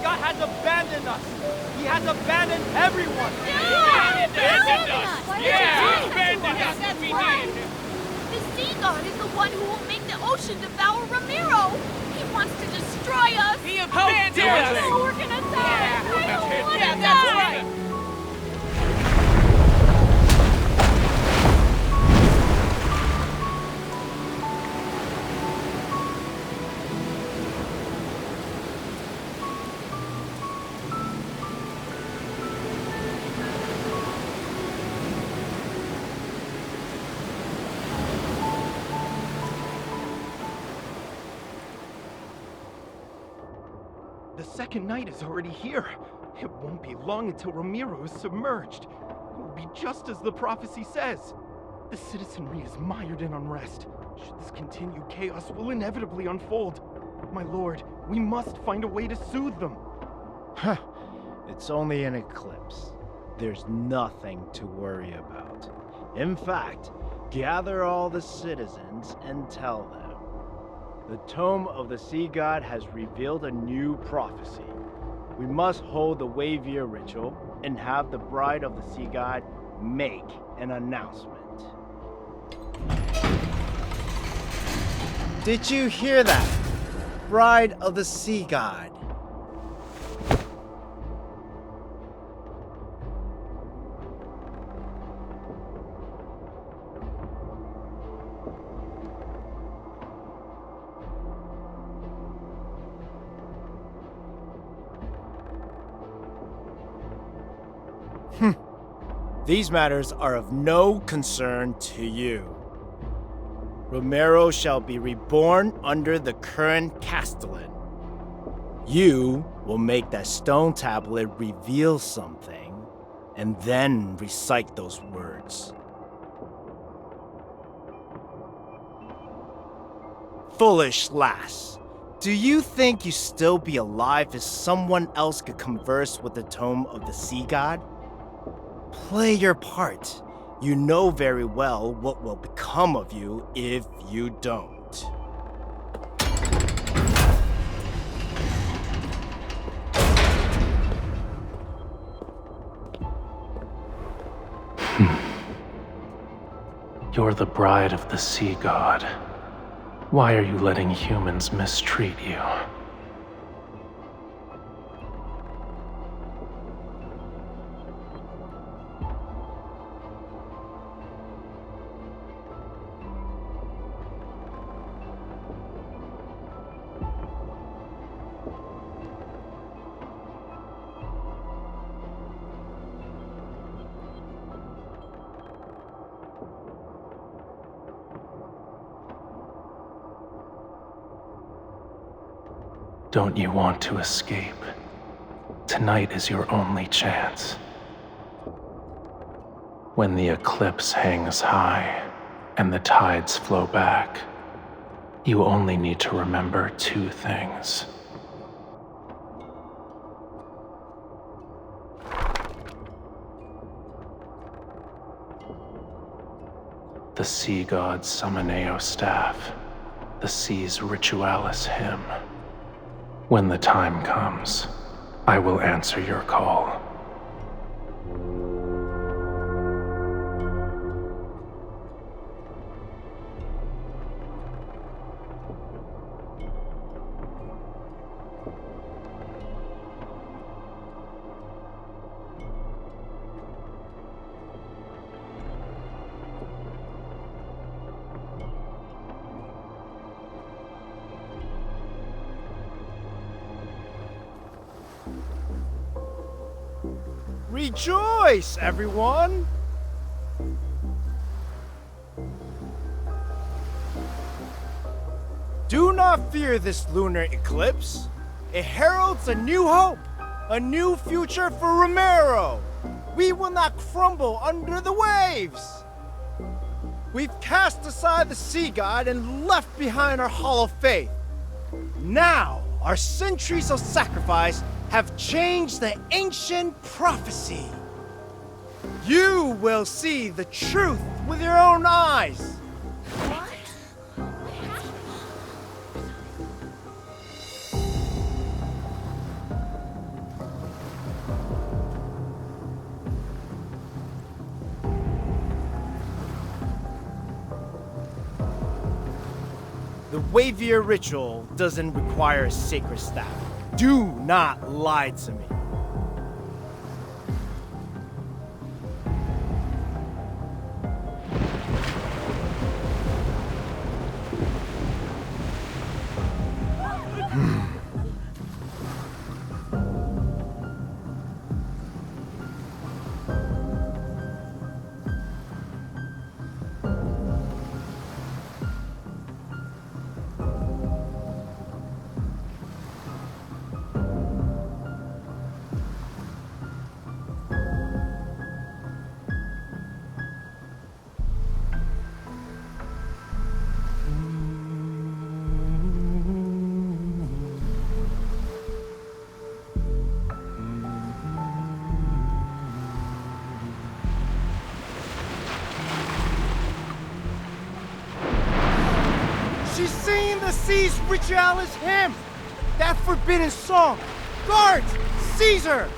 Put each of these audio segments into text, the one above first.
god has abandoned us! He has abandoned everyone! Yeah! Abandoned us! Yeah! Abandoned us! That's We right. did! The sea god is the one who will make the ocean devour Romirro! He wants to destroy us! He abandoned dare us! they? Oh, we're gonna die! I don't wanna Yeah, die! that's right! The second night is already here. It won't be long until Romirro is submerged. It will be just as the prophecy says. The citizenry is mired in unrest. Should this continue, chaos will inevitably unfold. My lord, we must find a way to soothe them. Huh. It's only an eclipse. There's nothing to worry about. In fact, gather all the citizens and tell them. The tome of the sea god has revealed a new prophecy. We must hold the Wavier ritual and have the bride of the sea god make an announcement. Did you hear that? Bride of the sea god. These matters are of no concern to you. Romirro shall be reborn under the current Castellan. You will make that stone tablet reveal something, and then recite those words. Foolish lass, do you think you still be alive if someone else could converse with the tome of the sea god? Play your part. You know very well what will become of you if you don't. You're the bride of the sea god. Why are you letting humans mistreat you? Don't you want to escape? Tonight is your only chance. When the eclipse hangs high and the tides flow back, you only need to remember two things. The sea god's Summoneo staff, the sea's ritualis hymn. When the time comes, I will answer your call. Rejoice, everyone! Do not fear this lunar eclipse. It heralds a new hope, a new future for Romirro. We will not crumble under the waves. We've cast aside the sea god and left behind our hollow faith. Now, our centuries of sacrifice have changed the ancient prophecy. You will see the truth with your own eyes. What? The Wavier ritual doesn't require a sacred staff. Do not lie to me. She's singing the Sea's Ritualis hymn! That forbidden song! Guards! Seize her!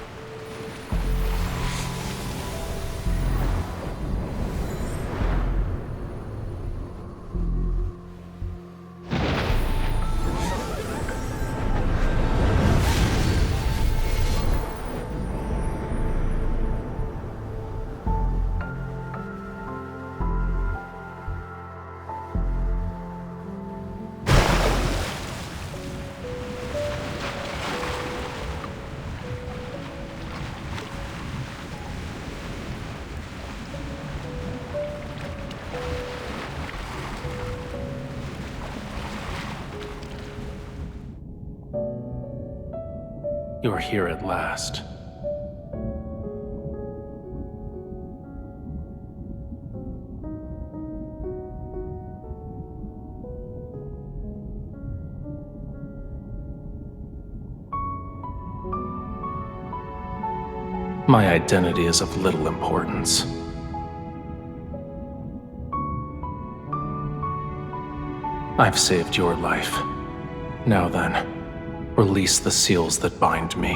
You're here at last. My identity is of little importance. I've saved your life. Now then, release the seals that bind me.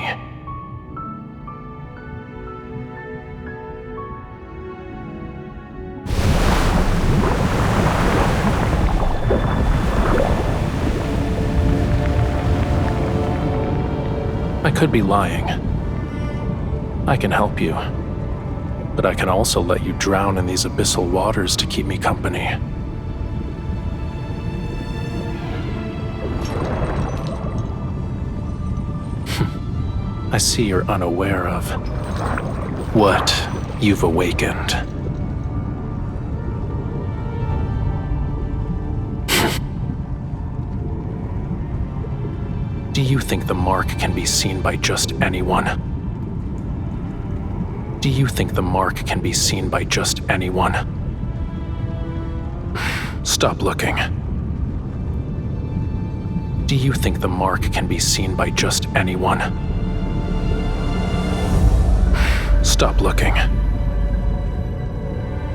I could be lying. I can help you, but I can also let you drown in these abyssal waters to keep me company. I see you're unaware of what you've awakened. Do you think the mark can be seen by just anyone? Do you think the mark can be seen by just anyone? Stop looking. Do you think the mark can be seen by just anyone? Stop looking.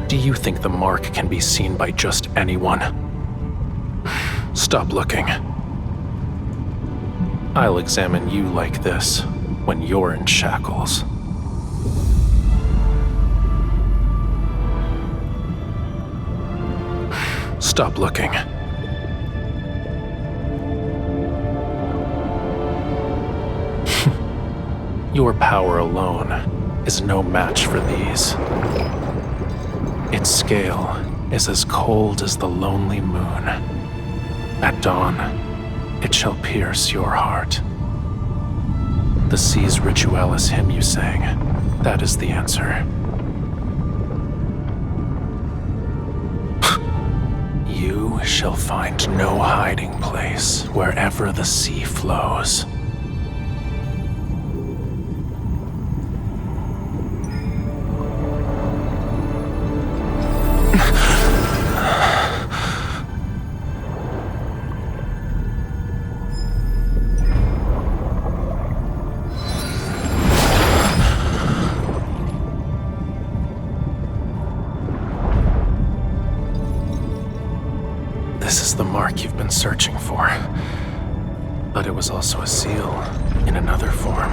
Do you think the mark can be seen by just anyone? Stop looking. I'll examine you like this when you're in shackles. Stop looking. Your power alone is no match for these. Its scale is as cold as the lonely moon. At dawn, it shall pierce your heart. The Sea's Ritualis hymn you sang, that is the answer. You shall find no hiding place wherever the sea flows. This is the mark you've been searching for. But it was also a seal in another form.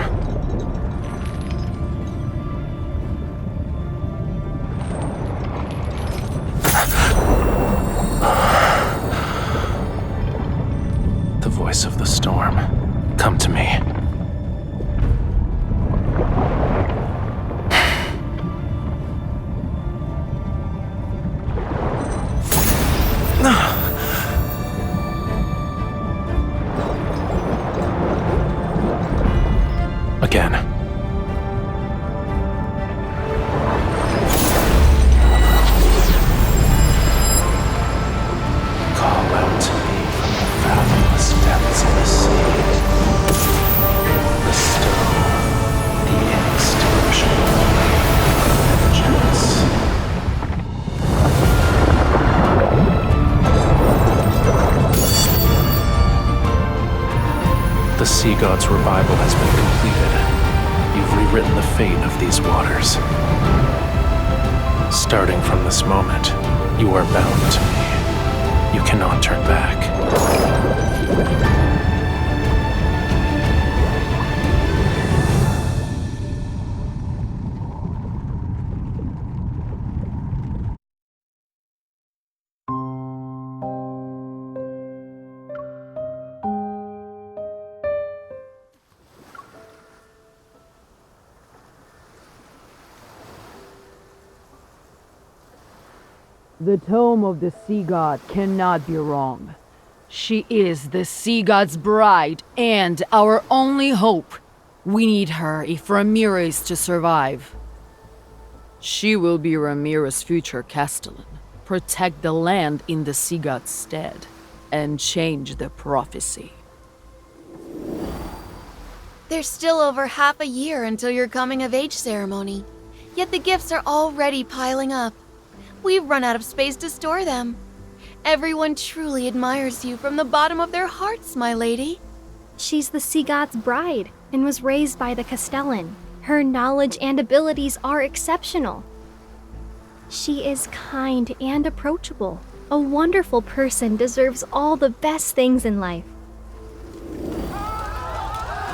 god's revival has been completed, you've rewritten the fate of these waters. Starting from this moment, you are bound to me. You cannot turn back. The tome of the sea god cannot be wrong. She is the sea god's bride and our only hope. We need her if Romirro is to survive. She will be Romirro's future castellan, protect the land in the sea god's stead, and change the prophecy. There's still over half a year until your coming-of-age ceremony, yet the gifts are already piling up. We've run out of space to store them. Everyone truly admires you from the bottom of their hearts, my lady. She's the sea god's bride and was raised by the Castellan. Her knowledge and abilities are exceptional. She is kind and approachable. A wonderful person deserves all the best things in life.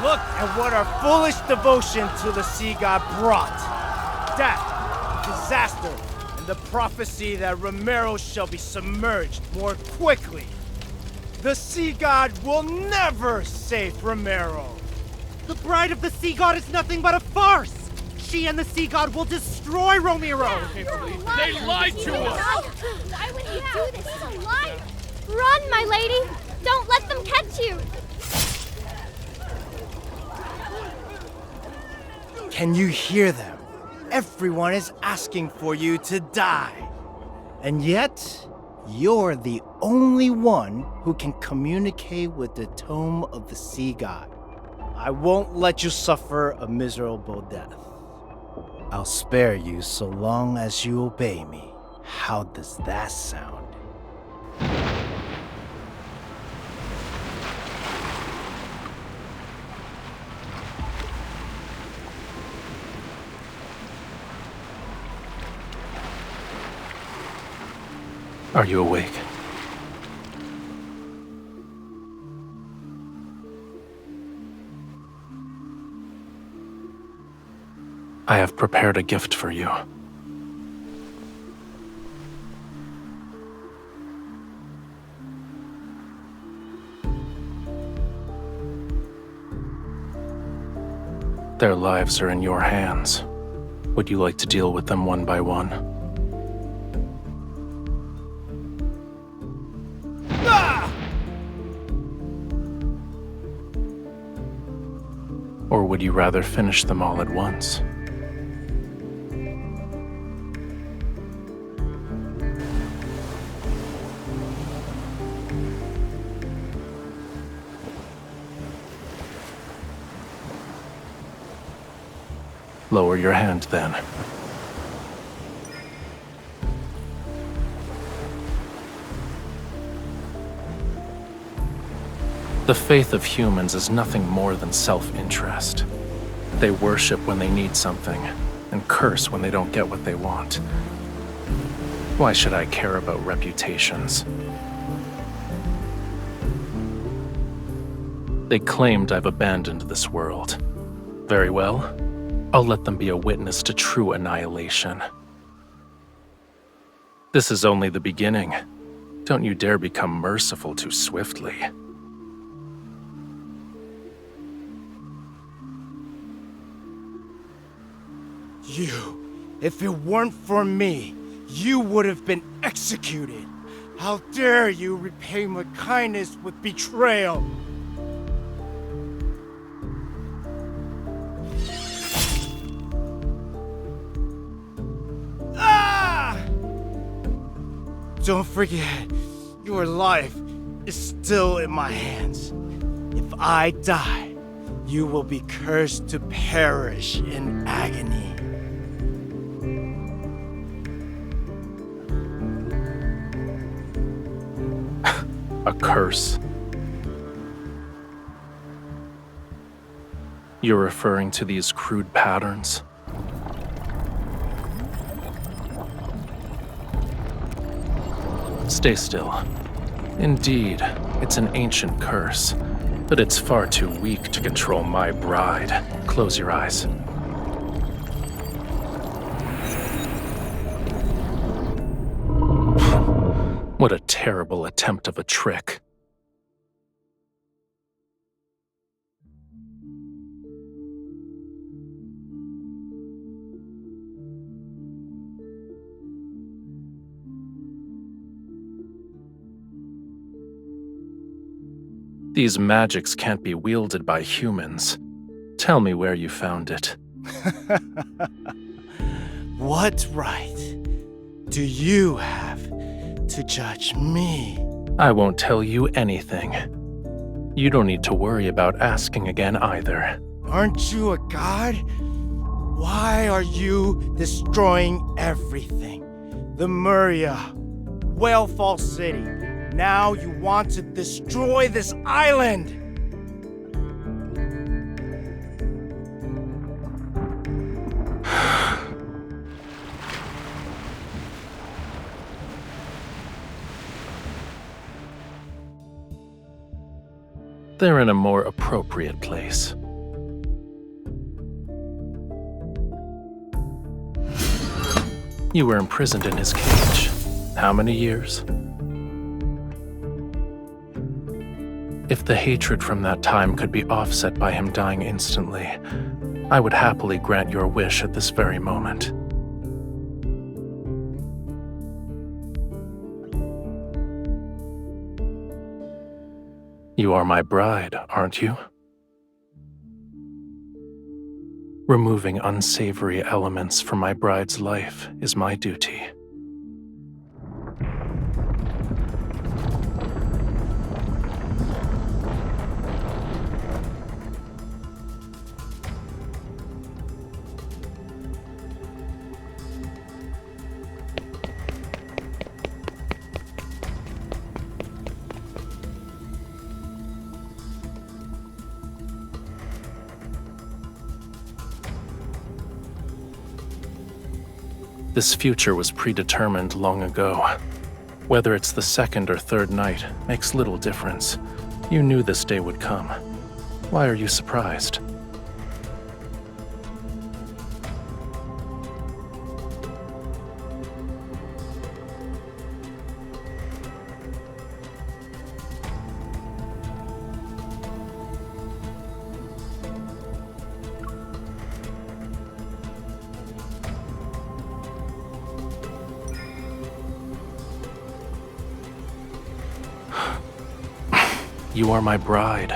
Look at what our foolish devotion to the sea god brought. Death, disaster, and the prophecy that Romirro shall be submerged more quickly. The sea god will never save Romirro. The bride of the sea god is nothing but a farce! She and the sea god will destroy Romirro! They lied to us! Why would you do this? He's a liar! Run, my lady! Don't let them catch you! Can you hear them? Everyone is asking for you to die. And yet, you're the only one who can communicate with the tome of the sea god. I won't let you suffer a miserable death. I'll spare you so long as you obey me. How does that sound? Are you awake? I have prepared a gift for you. Their lives are in your hands. Would you like to deal with them one by one? Or would you rather finish them all at once? Lower your hand, then. The faith of humans is nothing more than self-interest. They worship when they need something, and curse when they don't get what they want. Why should I care about reputations? They claimed I've abandoned this world. Very well. I'll let them be a witness to true annihilation. This is only the beginning. Don't you dare become merciful too swiftly. If it weren't for me, you would have been executed. How dare you repay my kindness with betrayal? Ah! Don't forget, your life is still in my hands. If I die, you will be cursed to perish in agony. A curse. You're referring to these crude patterns? Stay still. Indeed, it's an ancient curse, but it's far too weak to control my bride. Close your eyes. What a terrible attempt of a trick. These magics can't be wielded by humans. Tell me where you found it. What right do you have to judge me? I won't tell you anything. You don't need to worry about asking again either. Aren't you a god? Why are you destroying everything? The Muria, Whalefall City. Now you want to destroy this island! They're in a more appropriate place. You were imprisoned in his cage. How many years? If the hatred from that time could be offset by him dying instantly, I would happily grant your wish at this very moment. You are my bride, aren't you? Removing unsavory elements from my bride's life is my duty. This future was predetermined long ago. Whether it's the second or third night makes little difference. You knew this day would come. Why are you surprised? You are my bride.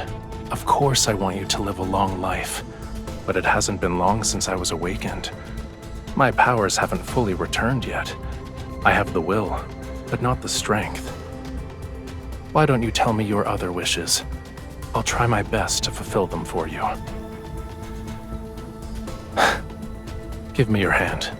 Of course I want you to live a long life, but it hasn't been long since I was awakened. My powers haven't fully returned yet. I have the will, but not the strength. Why don't you tell me your other wishes? I'll try my best to fulfill them for you. Give me your hand.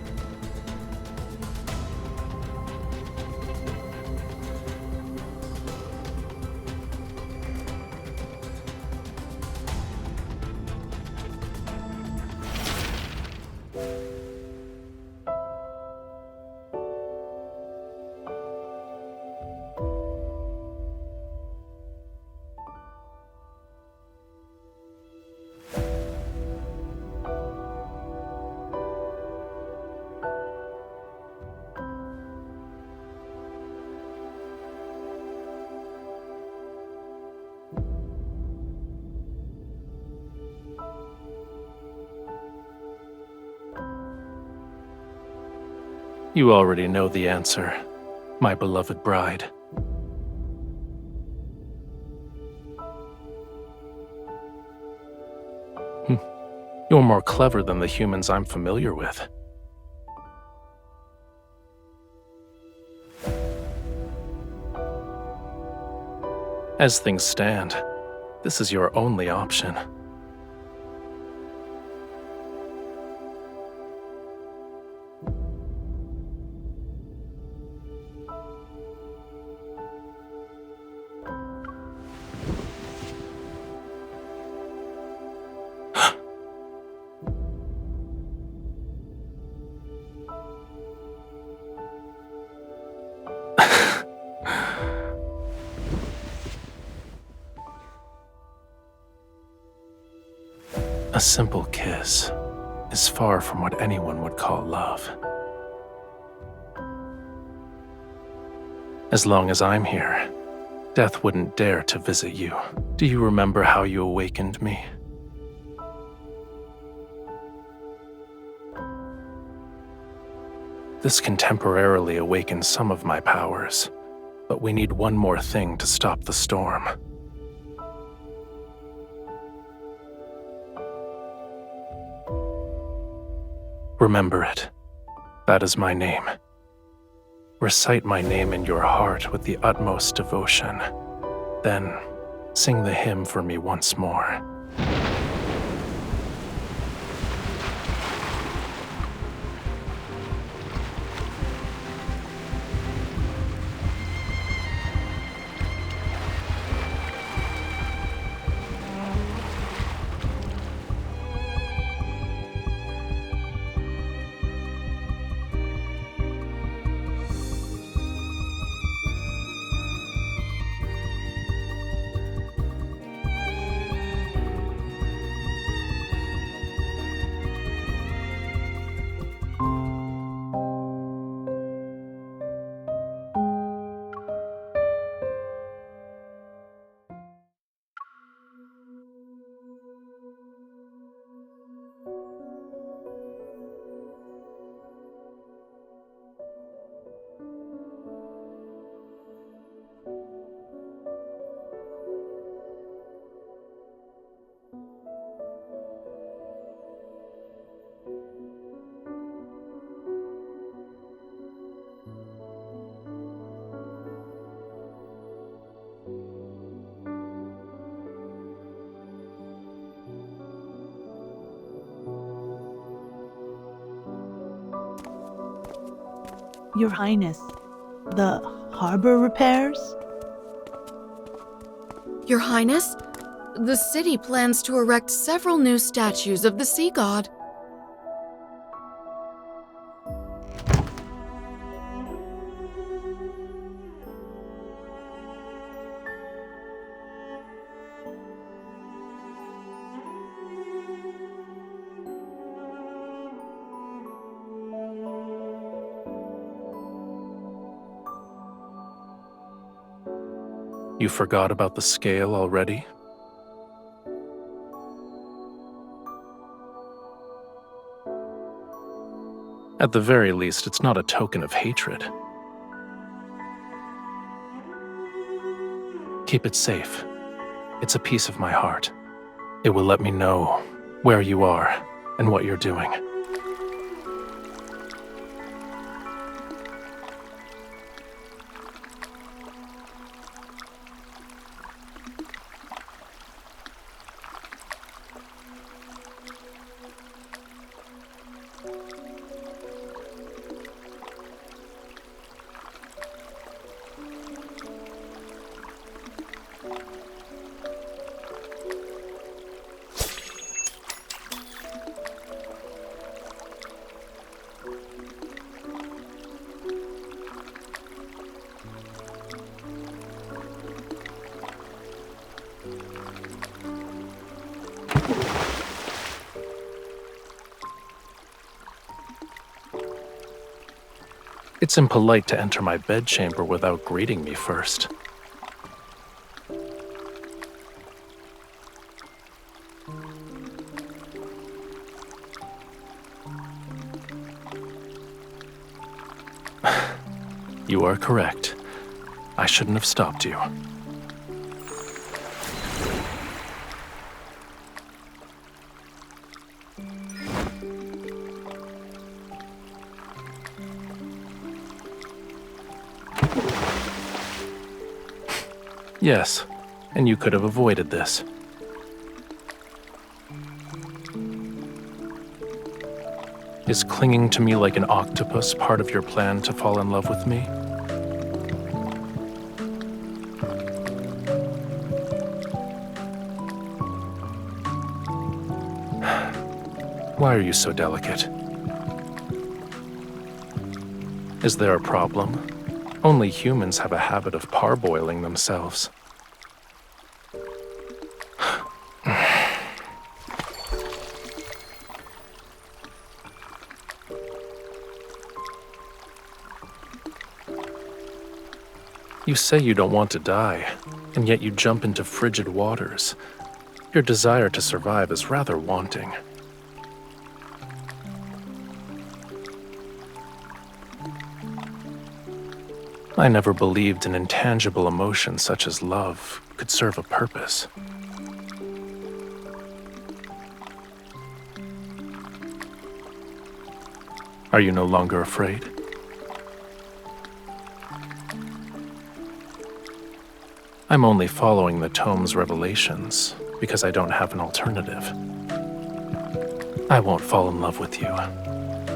You already know the answer, my beloved bride. You're more clever than the humans I'm familiar with. As things stand, this is your only option. A simple kiss is far from what anyone would call love. As long as I'm here, death wouldn't dare to visit you. Do you remember how you awakened me? This can temporarily awaken some of my powers, but we need one more thing to stop the storm. Remember it. That is my name. Recite my name in your heart with the utmost devotion. Then, sing the hymn for me once more. Your Highness, the harbor repairs? Your Highness, the city plans to erect several new statues of the sea god. You forgot about the scale already? At the very least, it's not a token of hatred. Keep it safe. It's a piece of my heart. It will let me know where you are and what you're doing. It's impolite to enter my bedchamber without greeting me first. You are correct. I shouldn't have stopped you. Yes, and you could have avoided this. Is clinging to me like an octopus part of your plan to fall in love with me? Why are you so delicate? Is there a problem? Only humans have a habit of parboiling themselves. You say you don't want to die, and yet you jump into frigid waters. Your desire to survive is rather wanting. I never believed an intangible emotion such as love could serve a purpose. Are you no longer afraid? I'm only following the tome's revelations because I don't have an alternative. I won't fall in love with you.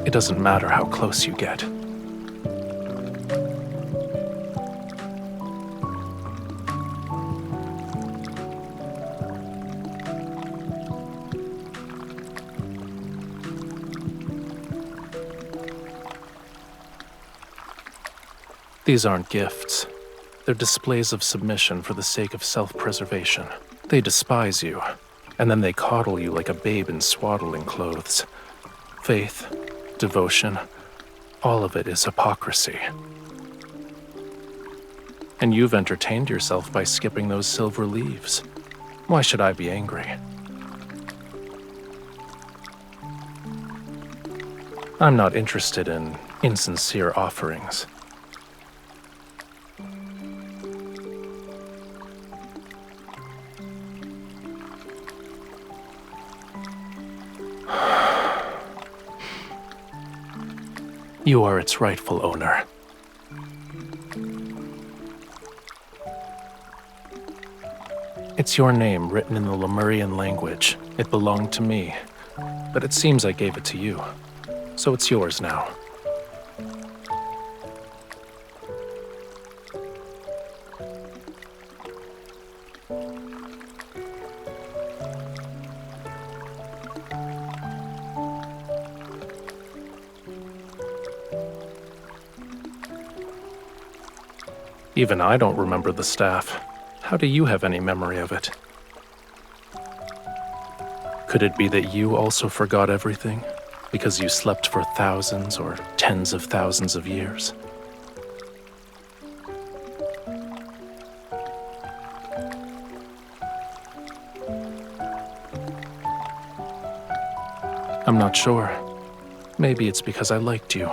It doesn't matter how close you get. These aren't gifts. They're displays of submission for the sake of self-preservation. They despise you, and then they coddle you like a babe in swaddling clothes. Faith, devotion, all of it is hypocrisy. And you've entertained yourself by skipping those silver leaves. Why should I be angry? I'm not interested in insincere offerings. You are its rightful owner. It's your name written in the Lemurian language. It belonged to me, but it seems I gave it to you, so it's yours now. Even I don't remember the staff. How do you have any memory of it? Could it be that you also forgot everything because you slept for thousands or tens of thousands of years? I'm not sure. Maybe it's because I liked you.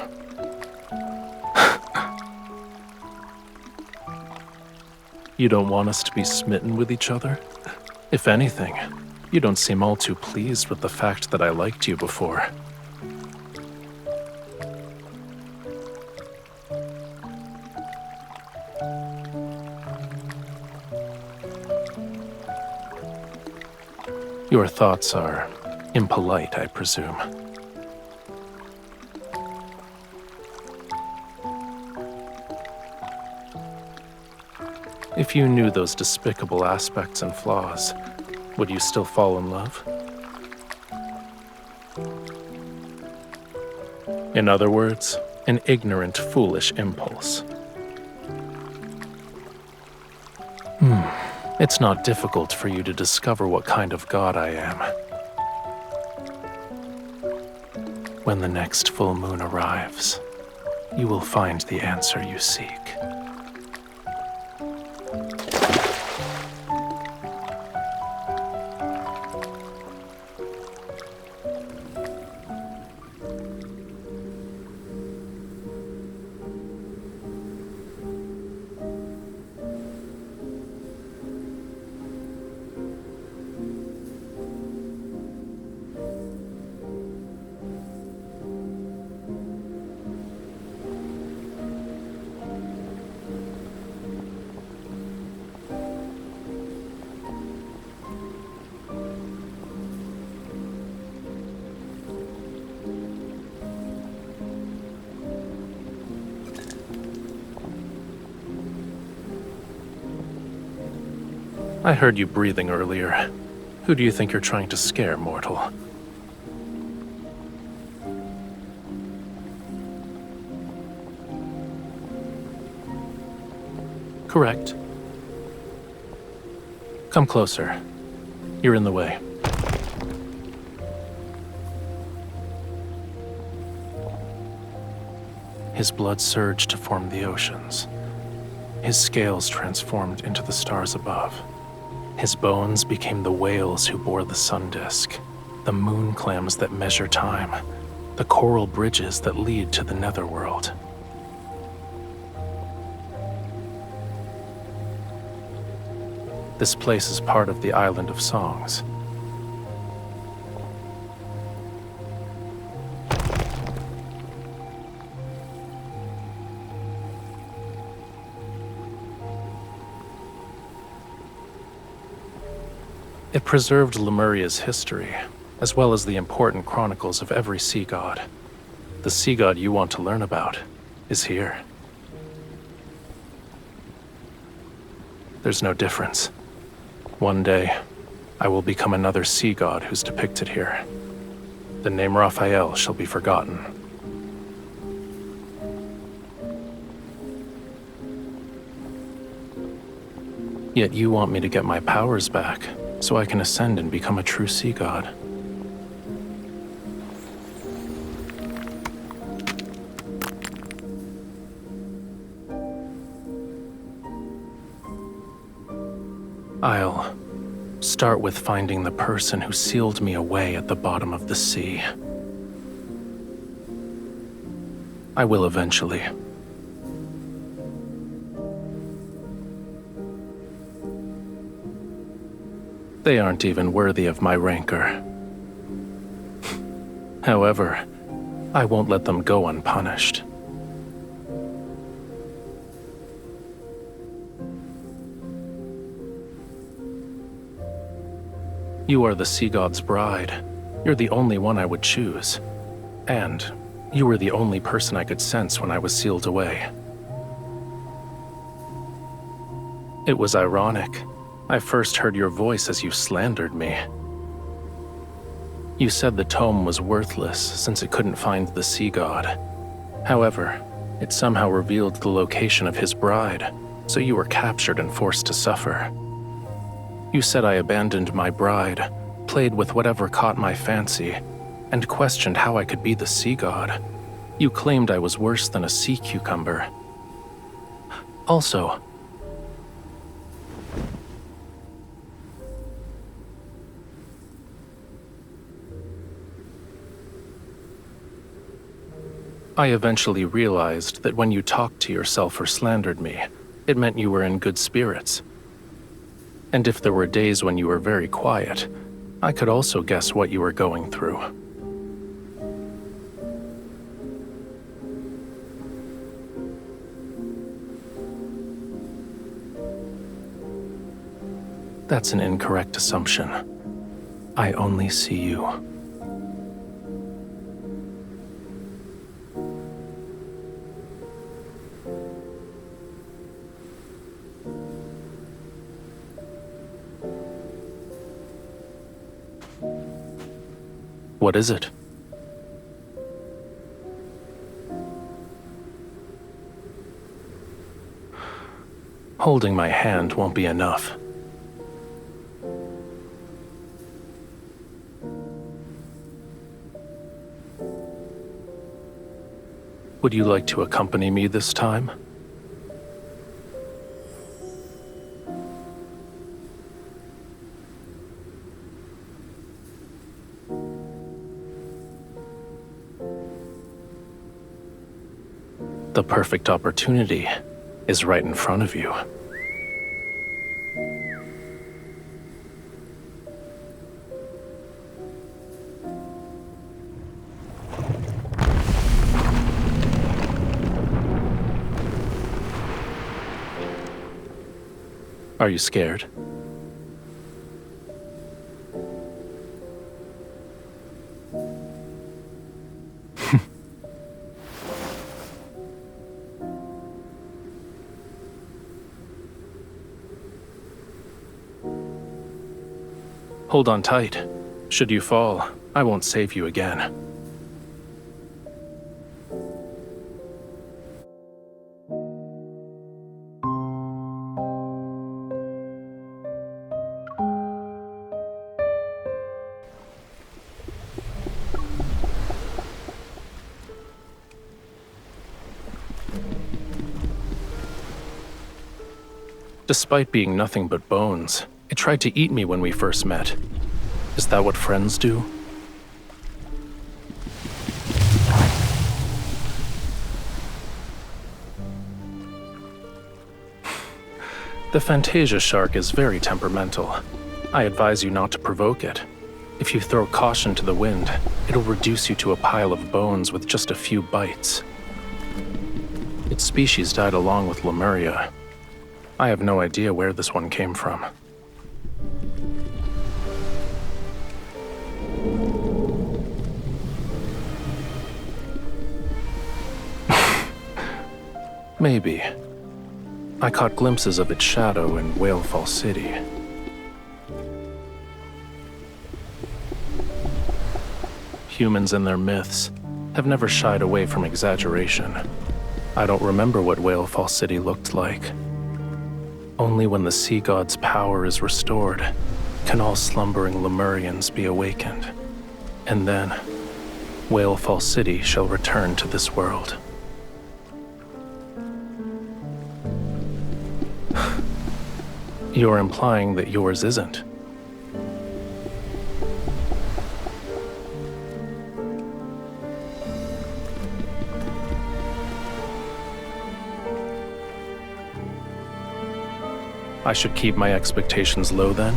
You don't want us to be smitten with each other? If anything, you don't seem all too pleased with the fact that I liked you before. Your thoughts are impolite, I presume. If you knew those despicable aspects and flaws, would you still fall in love? In other words, an ignorant, foolish impulse. It's not difficult for you to discover what kind of god I am. When the next full moon arrives, you will find the answer you seek. I heard you breathing earlier. Who do you think you're trying to scare, mortal? Correct. Come closer. You're in the way. His blood surged to form the oceans. his scales transformed into the stars above. His bones became the whales who bore the sun disk, the moon clams that measure time, the coral bridges that lead to the netherworld. This place is part of the Island of Songs. It preserved Lemuria's history, as well as the important chronicles of every sea god. The sea god you want to learn about is here. There's no difference. One day, I will become another sea god who's depicted here. The name Rafayel shall be forgotten. Yet you want me to get my powers back, so I can ascend and become a true sea god. I'll start with finding the person who sealed me away at the bottom of the sea. I will eventually. They aren't even worthy of my rancor. However, I won't let them go unpunished. You are the sea god's bride. You're the only one I would choose. And you were the only person I could sense when I was sealed away. It was ironic. I first heard your voice as you slandered me. You said the tome was worthless since it couldn't find the sea god. However, it somehow revealed the location of his bride, so you were captured and forced to suffer. You said I abandoned my bride, played with whatever caught my fancy, and questioned how I could be the sea god. You claimed I was worse than a sea cucumber. Also, I eventually realized that when you talked to yourself or slandered me, it meant you were in good spirits. And if there were days when you were very quiet, I could also guess what you were going through. That's an incorrect assumption. I only see you. What is it? Holding my hand won't be enough. Would you like to accompany me this time? The perfect opportunity is right in front of you. Are you scared? Hold on tight. Should you fall, I won't save you again. Despite being nothing but bones, it tried to eat me when we first met. Is that what friends do? The Fantasia shark is very temperamental. I advise you not to provoke it. If you throw caution to the wind, it'll reduce you to a pile of bones with just a few bites. Its species died along with Lemuria. I have no idea where this one came from. Maybe. I caught glimpses of its shadow in Whalefall City. Humans and their myths have never shied away from exaggeration. I don't remember what Whalefall City looked like. Only when the sea god's power is restored can all slumbering Lemurians be awakened. And then, Whalefall City shall return to this world. You're implying that yours isn't. I should keep my expectations low then?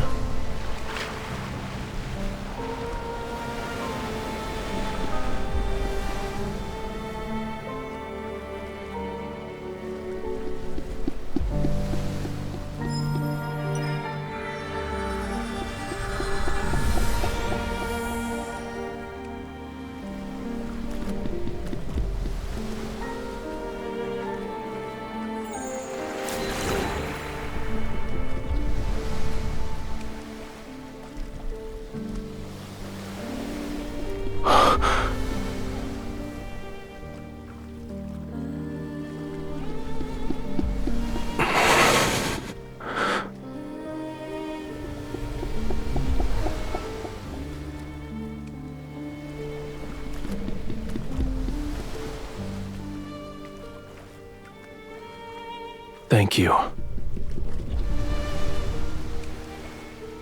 Thank you.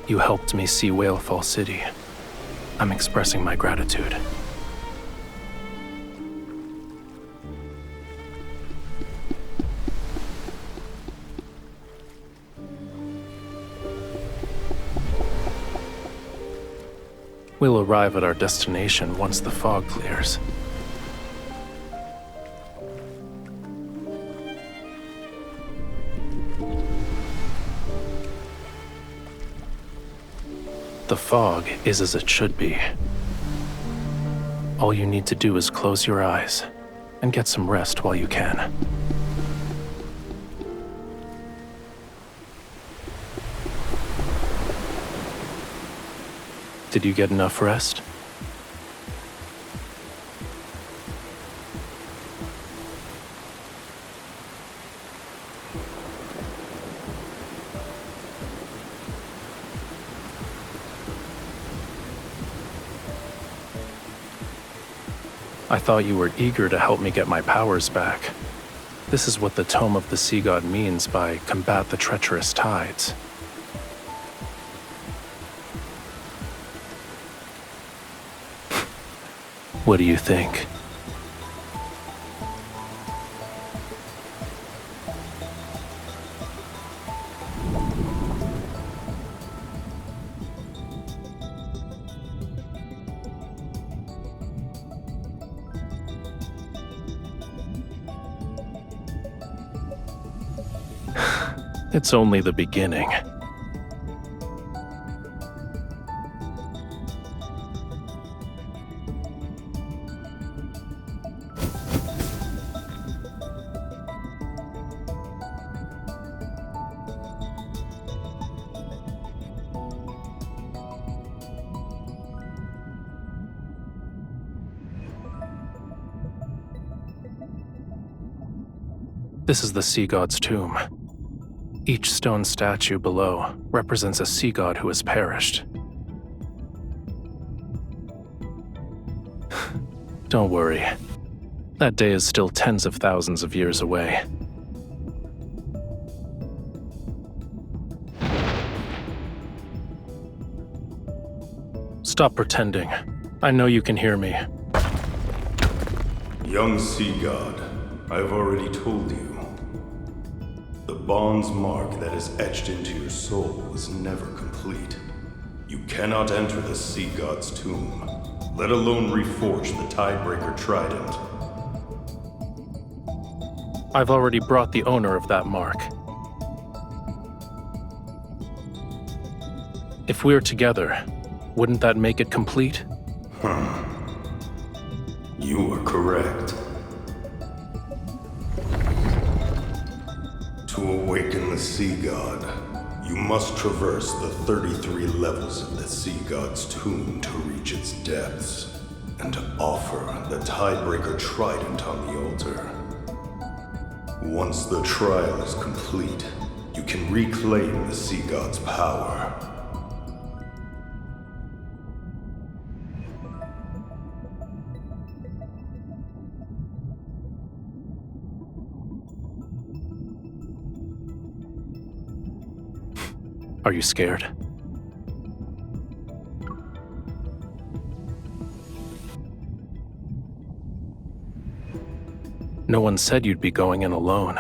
You helped me see Whalefall City. I'm expressing my gratitude. We'll arrive at our destination once the fog clears. The fog is as it should be. All you need to do is close your eyes and get some rest while you can. Did you get enough rest? I thought you were eager to help me get my powers back. This is what the Tome of the Sea God means by combat the treacherous tides. What do you think? It's only the beginning. This is the Sea God's tomb. Each stone statue below represents a sea god who has perished. Don't worry. That day is still tens of thousands of years away. Stop pretending. I know you can hear me. Young Sea God, I've already told you. The bond's mark that is etched into your soul was never complete. You cannot enter the Sea God's tomb, let alone reforge the Tidebreaker Trident. I've already brought the owner of that mark. If we're together, wouldn't that make it complete? You are correct. To awaken the Sea God, you must traverse the 33 levels of the Sea God's tomb to reach its depths, and to offer the Tidebreaker Trident on the altar. Once the trial is complete, you can reclaim the Sea God's power. Are you scared? No one said you'd be going in alone.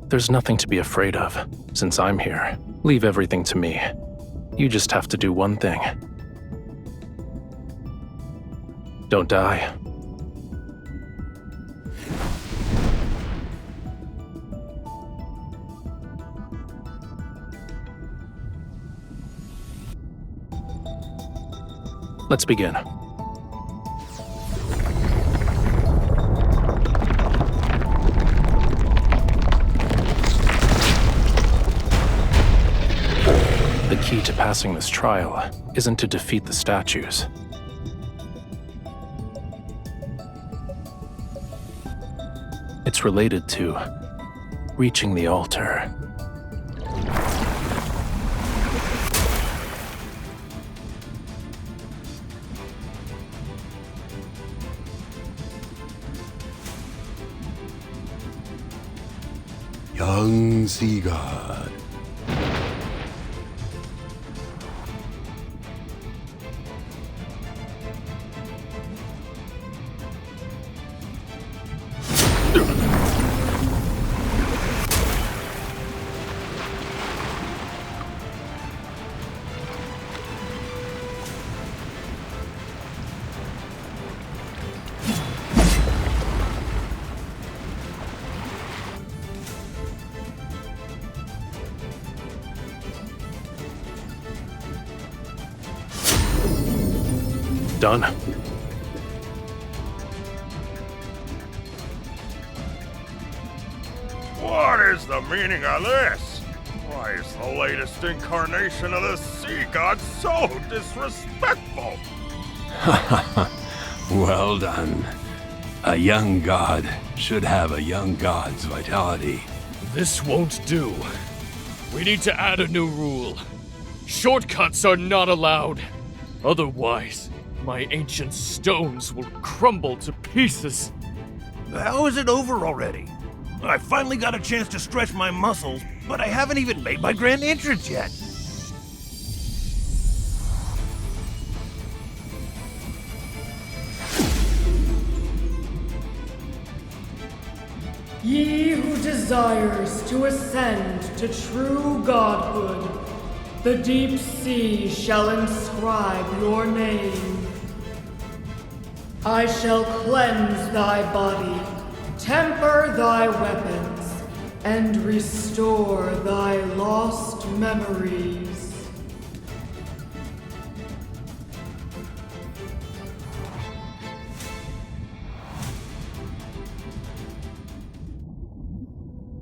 There's nothing to be afraid of, since I'm here. Leave everything to me. You just have to do one thing. Don't die. Let's begin. The key to passing this trial isn't to defeat the statues. It's related to reaching the altar. Young Sea God. Done. What is the meaning of this? Why is the latest incarnation of the Sea God so disrespectful? Well done. A young god should have a young god's vitality. This won't do. We need to add a new rule. Shortcuts are not allowed. Otherwise, my ancient stones will crumble to pieces. How is it over already? I finally got a chance to stretch my muscles, but I haven't even made my grand entrance yet. Ye who desires to ascend to true godhood, the deep sea shall inscribe your name. I shall cleanse thy body, temper thy weapons, and restore thy lost memories.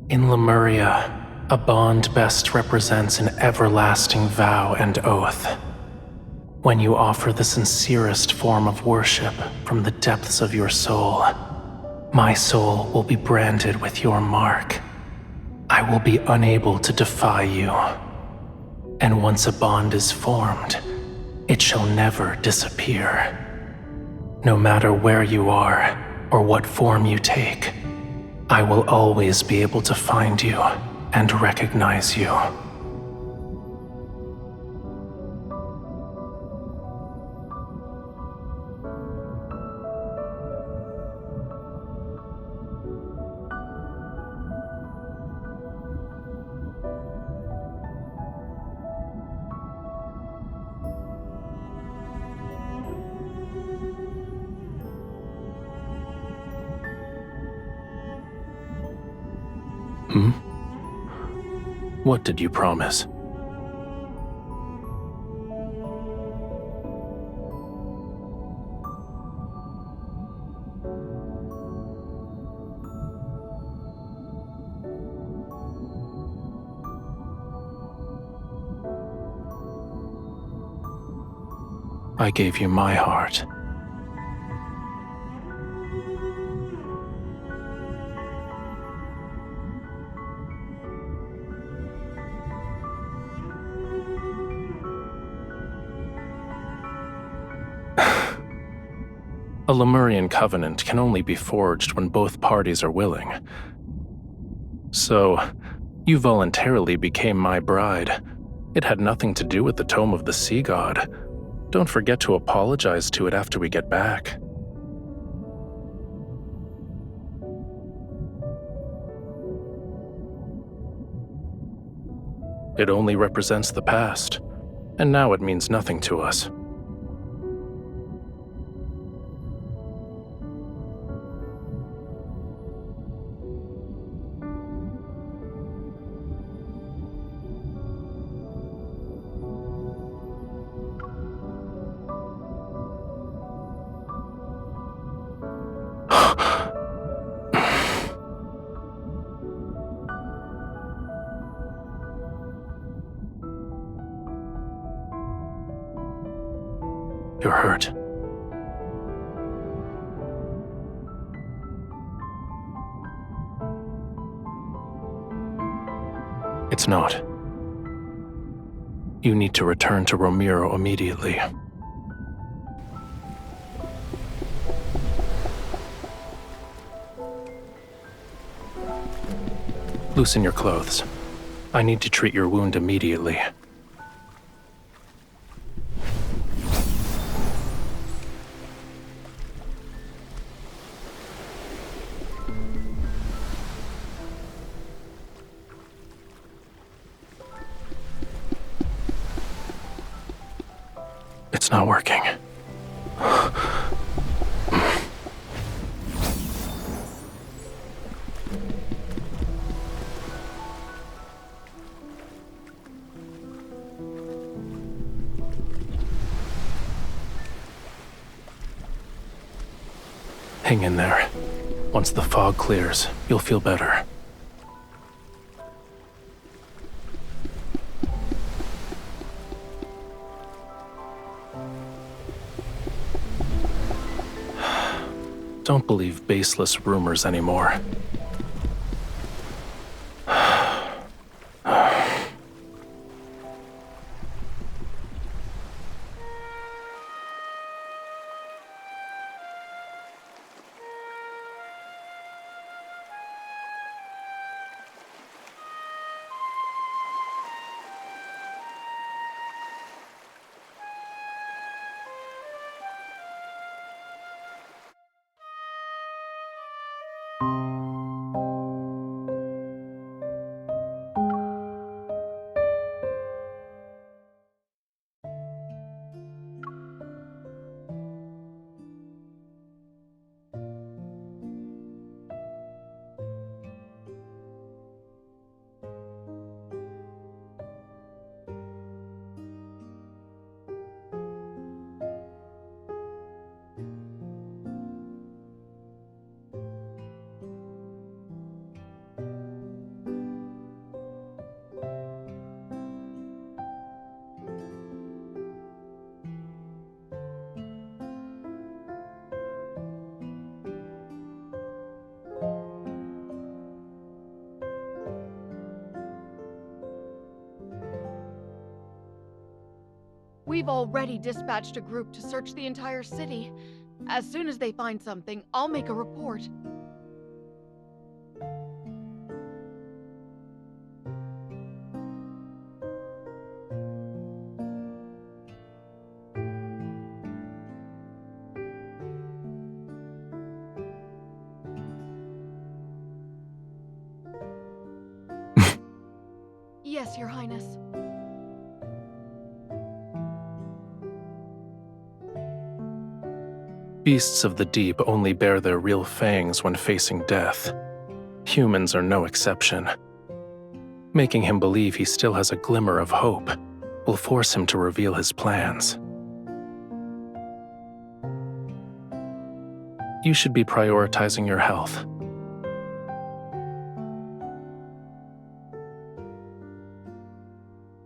In Lemuria, a bond best represents an everlasting vow and oath. When you offer the sincerest form of worship from the depths of your soul, my soul will be branded with your mark. I will be unable to defy you. And once a bond is formed, it shall never disappear. No matter where you are or what form you take, I will always be able to find you and recognize you. What did you promise? I gave you my heart. A Lemurian covenant can only be forged when both parties are willing. So, you voluntarily became my bride. It had nothing to do with the Tome of the Sea God. Don't forget to apologize to it after we get back. It only represents the past, and now it means nothing to us. You're hurt. It's not. You need to return to Romirro immediately. Loosen your clothes. I need to treat your wound immediately. It's not working. Hang in there. Once the fog clears, you'll feel better. Don't believe baseless rumors anymore. We've already dispatched a group to search the entire city. As soon as they find something, I'll make a report. Yes, Your Highness. Beasts of the deep only bare their real fangs when facing death. Humans are no exception. Making him believe he still has a glimmer of hope will force him to reveal his plans. You should be prioritizing your health.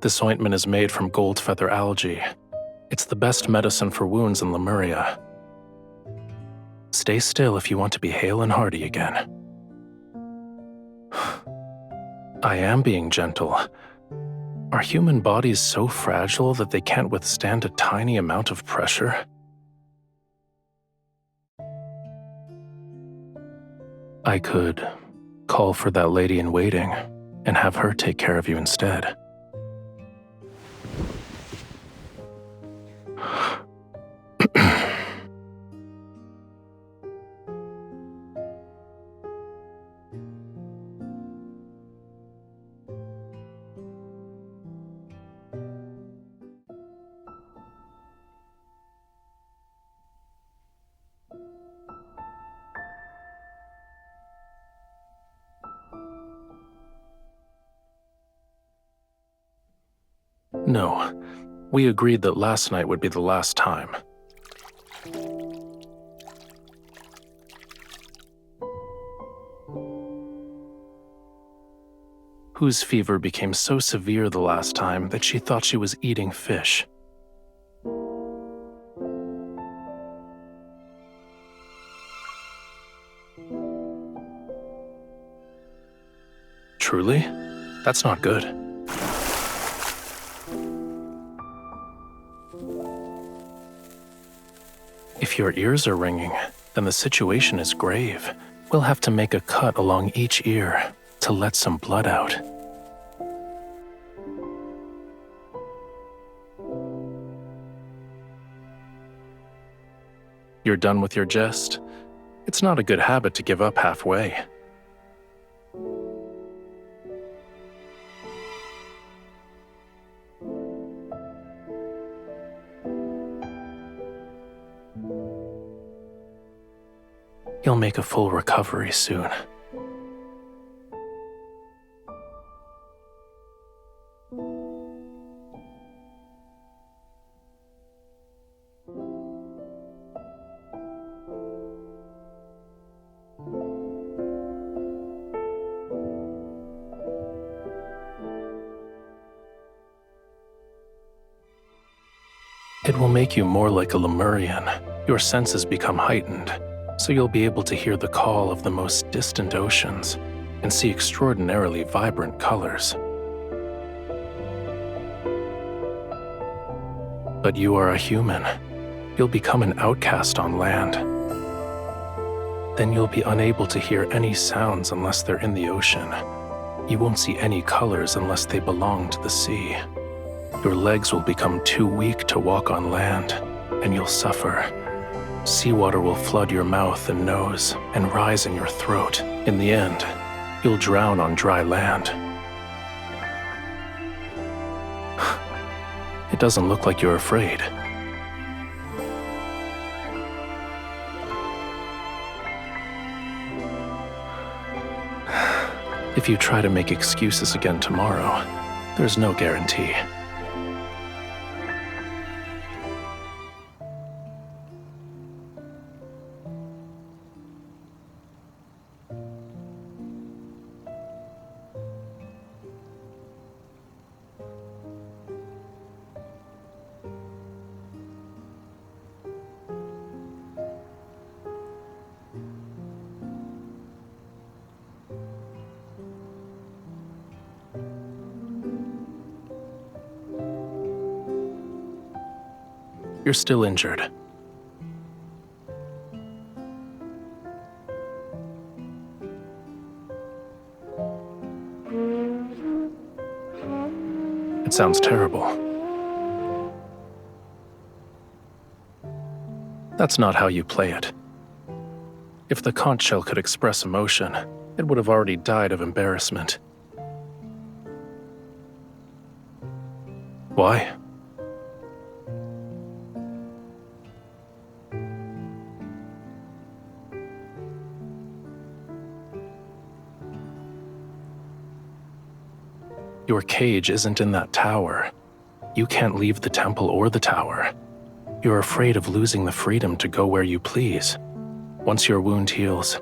This ointment is made from gold feather algae. It's the best medicine for wounds in Lemuria. Stay still if you want to be hale and hearty again. I am being gentle. Are human bodies so fragile that they can't withstand a tiny amount of pressure? I could call for that lady in waiting and have her take care of you instead. No, we agreed that last night would be the last time. Whose fever became so severe the last time that she thought she was eating fish. Truly? That's not good. If your ears are ringing, then the situation is grave. We'll have to make a cut along each ear to let some blood out. You're done with your jest? It's not a good habit to give up halfway. You'll make a full recovery soon. It will make you more like a Lemurian. Your senses become heightened, so you'll be able to hear the call of the most distant oceans and see extraordinarily vibrant colors. But you are a human. You'll become an outcast on land. Then you'll be unable to hear any sounds unless they're in the ocean. You won't see any colors unless they belong to the sea. Your legs will become too weak to walk on land, and you'll suffer. Seawater will flood your mouth and nose and rise in your throat. In the end, you'll drown on dry land. It doesn't look like you're afraid. If you try to make excuses again tomorrow, there's no guarantee. You're still injured. It sounds terrible. That's not how you play it. If the conch shell could express emotion, it would have already died of embarrassment. Why? Your cage isn't in that tower. You can't leave the temple or the tower. You're afraid of losing the freedom to go where you please. Once your wound heals,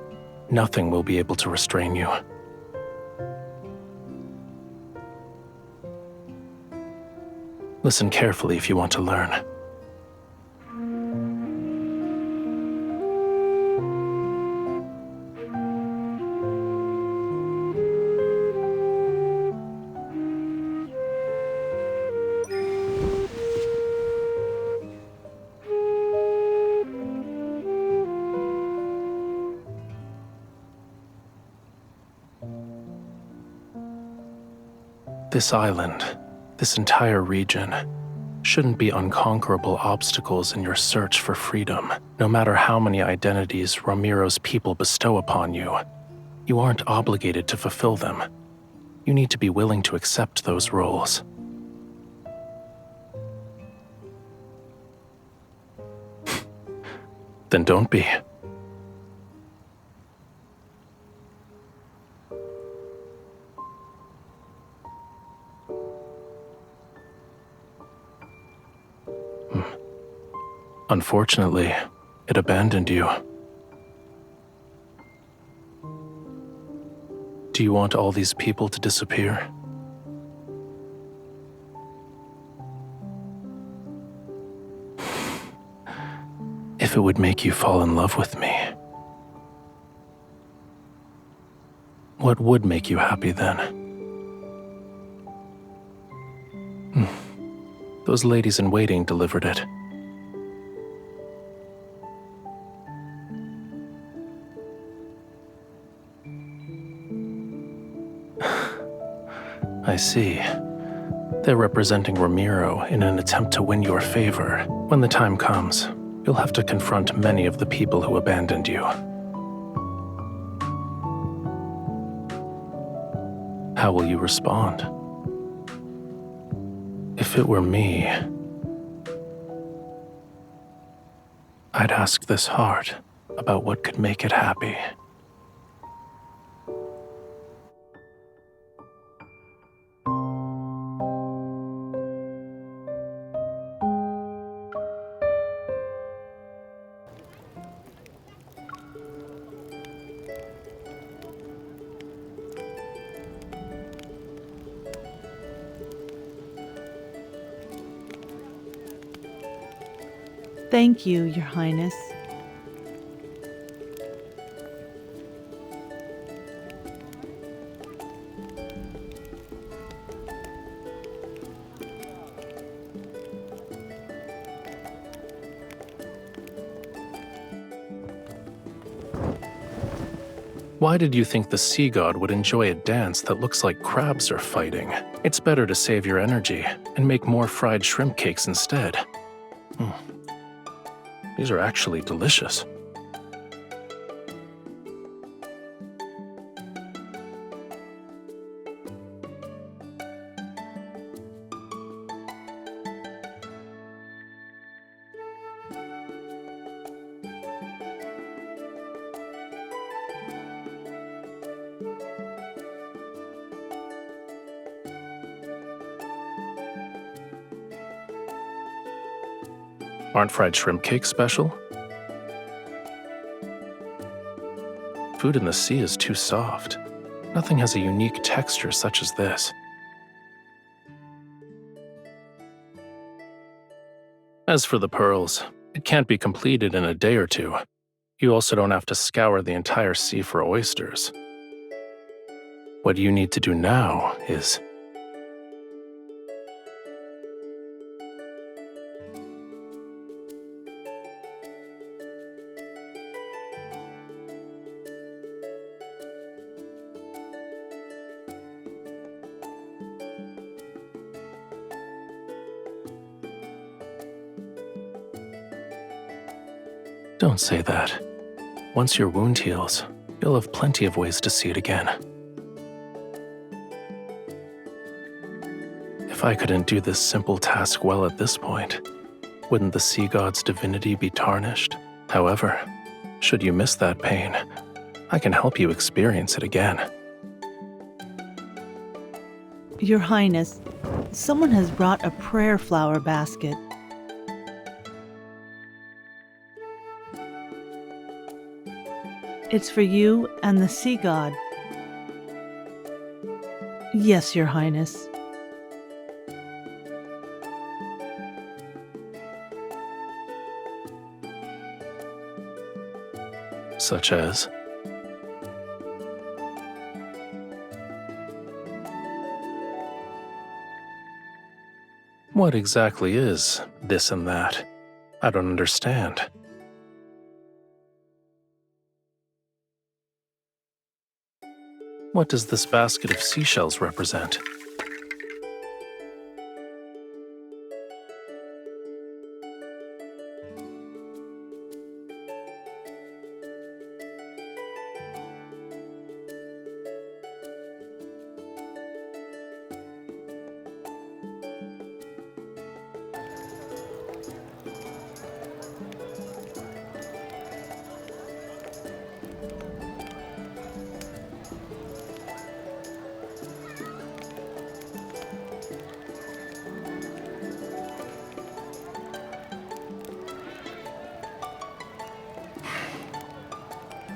nothing will be able to restrain you. Listen carefully if you want to learn. This island, this entire region, shouldn't be unconquerable obstacles in your search for freedom, no matter how many identities Romirro's people bestow upon you. You aren't obligated to fulfill them. You need to be willing to accept those roles. Then don't be. Unfortunately, it abandoned you. Do you want all these people to disappear? If it would make you fall in love with me, what would make you happy then? Those ladies in waiting delivered it. I see. They're representing Romirro in an attempt to win your favor. When the time comes, you'll have to confront many of the people who abandoned you. How will you respond? If it were me, I'd ask this heart about what could make it happy. Thank you, Your Highness. Why did you think the sea god would enjoy a dance that looks like crabs are fighting? It's better to save your energy and make more fried shrimp cakes instead. These are actually delicious. Aren't fried shrimp cakes special? Food in the sea is too soft. Nothing has a unique texture such as this. As for the pearls, it can't be completed in a day or two. You also don't have to scour the entire sea for oysters. What you need to do now is... Don't say that. Once your wound heals, you'll have plenty of ways to see it again. If I couldn't do this simple task well at this point, wouldn't the sea god's divinity be tarnished? However, should you miss that pain, I can help you experience it again. Your Highness, someone has brought a prayer flower basket. It's for you and the sea god. Yes, Your Highness. Such as? What exactly is this and that? I don't understand. What does this basket of seashells represent?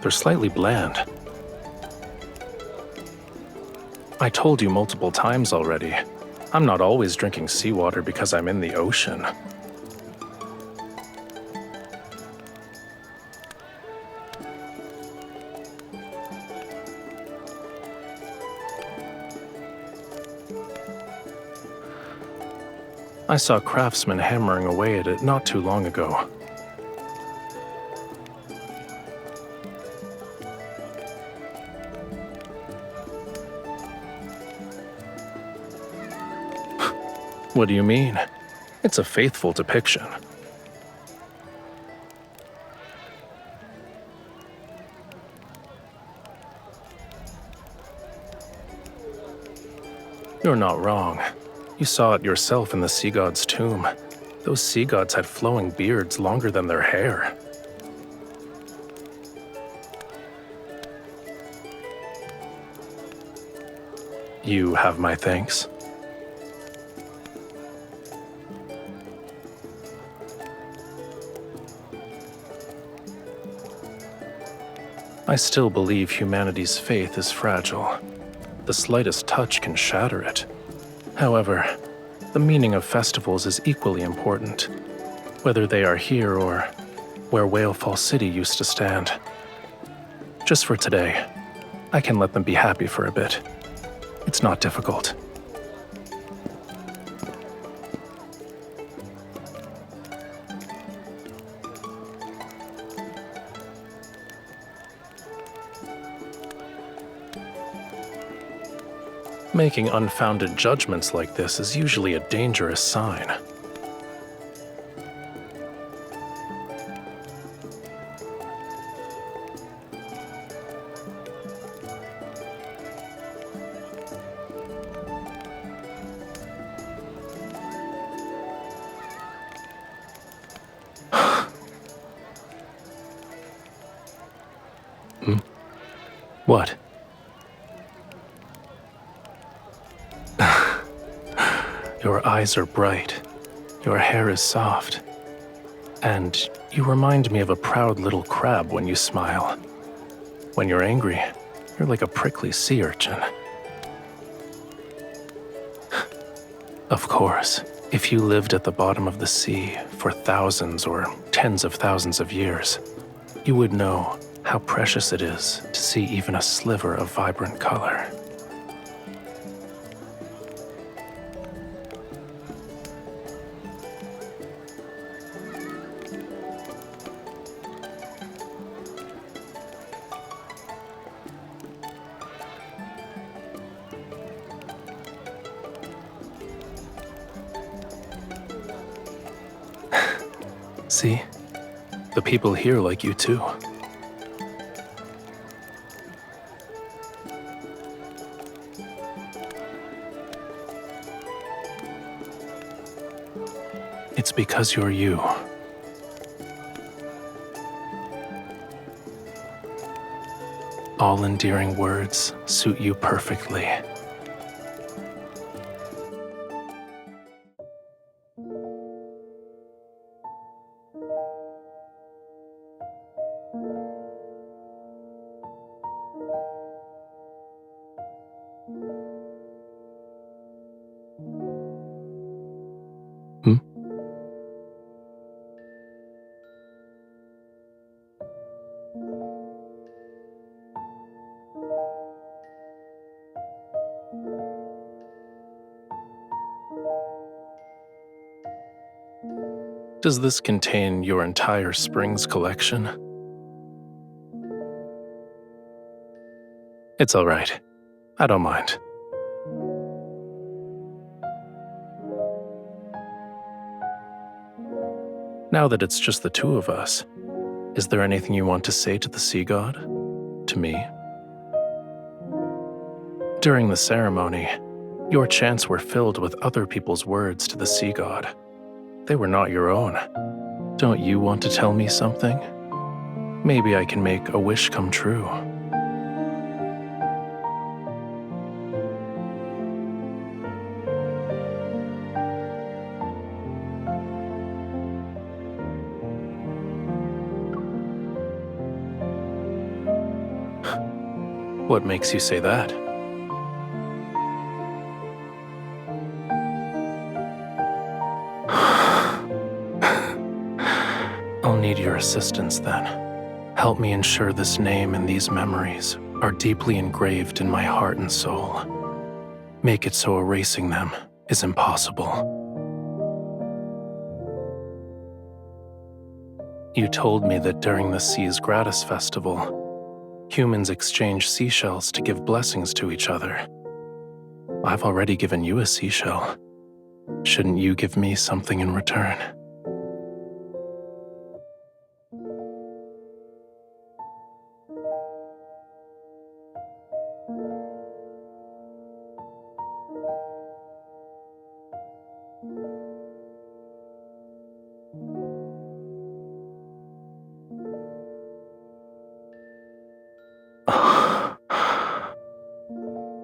They're slightly bland. I told you multiple times already. I'm not always drinking seawater because I'm in the ocean. I saw craftsmen hammering away at it not too long ago. What do you mean? It's a faithful depiction. You're not wrong. You saw it yourself in the sea god's tomb. Those sea gods had flowing beards longer than their hair. You have my thanks. I still believe humanity's faith is fragile. The slightest touch can shatter it. However, the meaning of festivals is equally important, whether they are here or where Whalefall City used to stand. Just for today, I can let them be happy for a bit. It's not difficult. Making unfounded judgments like this is usually a dangerous sign. What? Your eyes are bright, your hair is soft, and you remind me of a proud little crab when you smile. When you're angry, you're like a prickly sea urchin. Of course, if you lived at the bottom of the sea for thousands or tens of thousands of years, you would know how precious it is to see even a sliver of vibrant color. See? The people here like you too. It's because you're you. All endearing words suit you perfectly. Hmm? Does this contain your entire Springs collection? It's all right. I don't mind. Now that it's just the two of us, is there anything you want to say to the sea god? To me? During the ceremony, your chants were filled with other people's words to the sea god. They were not your own. Don't you want to tell me something? Maybe I can make a wish come true. What makes you say that? I'll need your assistance then. Help me ensure this name and these memories are deeply engraved in my heart and soul. Make it so erasing them is impossible. You told me that during the Seas Gratis Festival, humans exchange seashells to give blessings to each other. I've already given you a seashell. Shouldn't you give me something in return?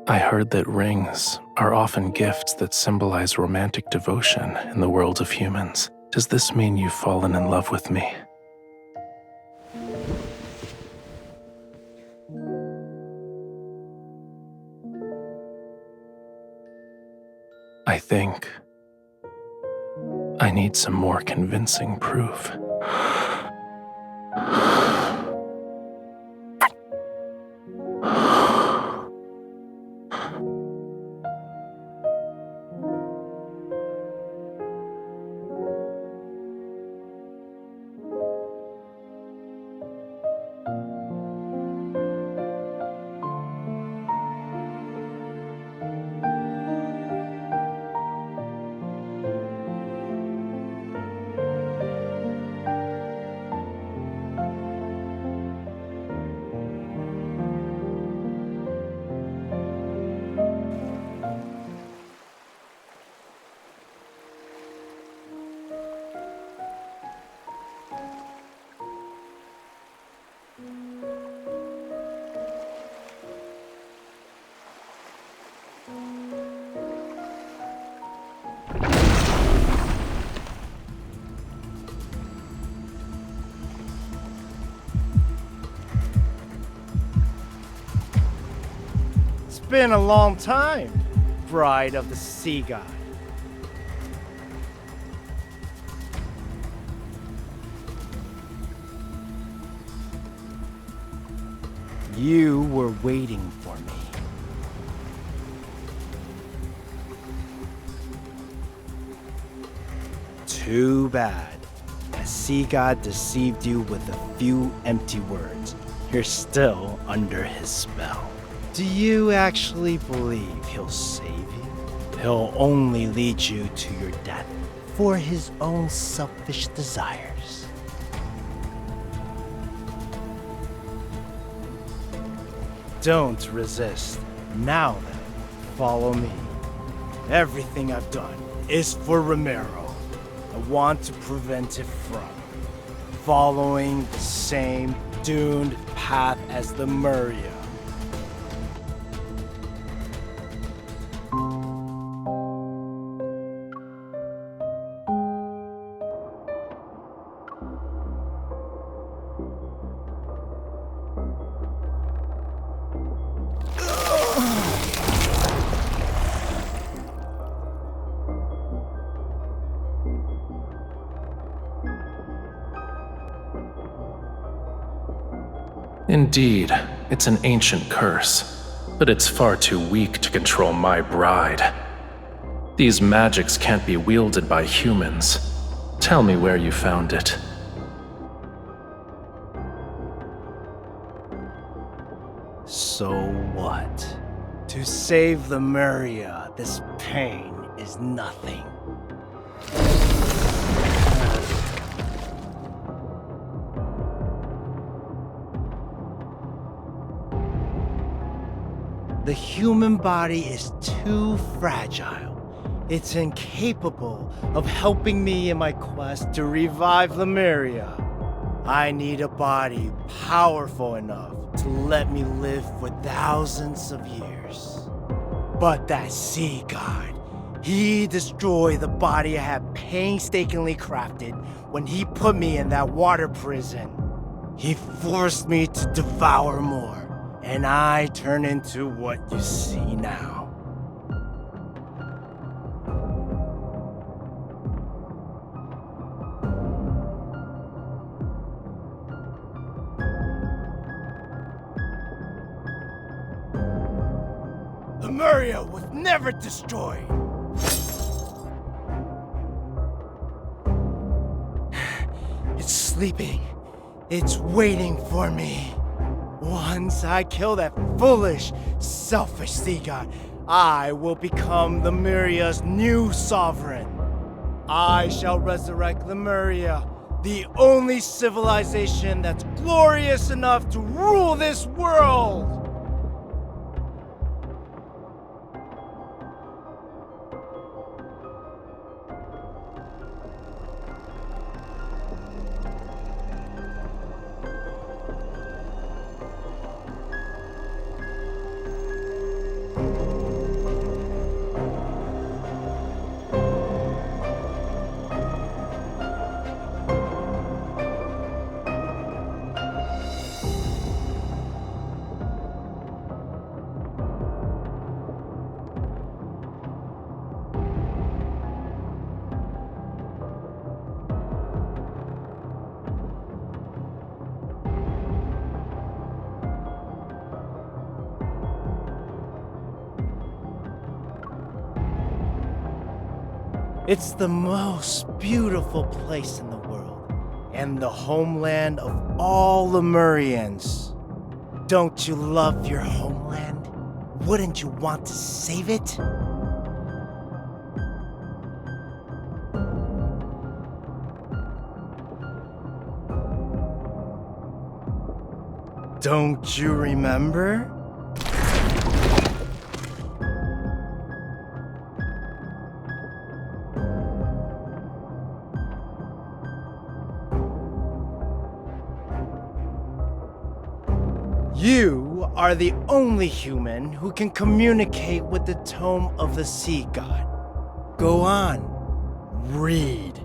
I heard that rings are often gifts that symbolize romantic devotion in the world of humans. Does this mean you've fallen in love with me? I think I need some more convincing proof. Been a long time, bride of the sea god. You were waiting for me. Too bad. The sea god deceived you with a few empty words. You're still under his spell. Do you actually believe he'll save you? He'll only lead you to your death for his own selfish desires. Don't resist. Now then, follow me. Everything I've done is for Romirro. I want to prevent it from following the same doomed path as the Murray. Indeed, it's an ancient curse, but it's far too weak to control my bride. These magics can't be wielded by humans. Tell me where you found it. So what? To save Lemuria, this pain is nothing. The human body is too fragile. It's incapable of helping me in my quest to revive Lemuria. I need a body powerful enough to let me live for thousands of years. But that sea god, he destroyed the body I had painstakingly crafted when he put me in that water prison. He forced me to devour more, and I turn into what you see now. Lemuria was never destroyed. It's sleeping. It's waiting for me. Once I kill that foolish, selfish sea god, I will become Lemuria's new sovereign. I shall resurrect Lemuria, the only civilization that's glorious enough to rule this world. It's the most beautiful place in the world, and the homeland of all Lemurians. Don't you love your homeland? Wouldn't you want to save it? Don't you remember? You are the only human who can communicate with the tome of the sea god. Go on, read.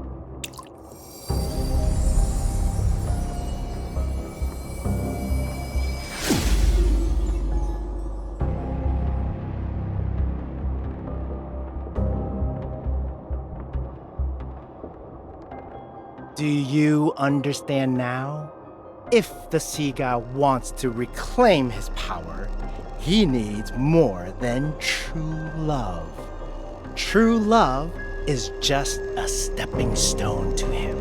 Do you understand now? If the sea god wants to reclaim his power, he needs more than true love. True love is just a stepping stone to him.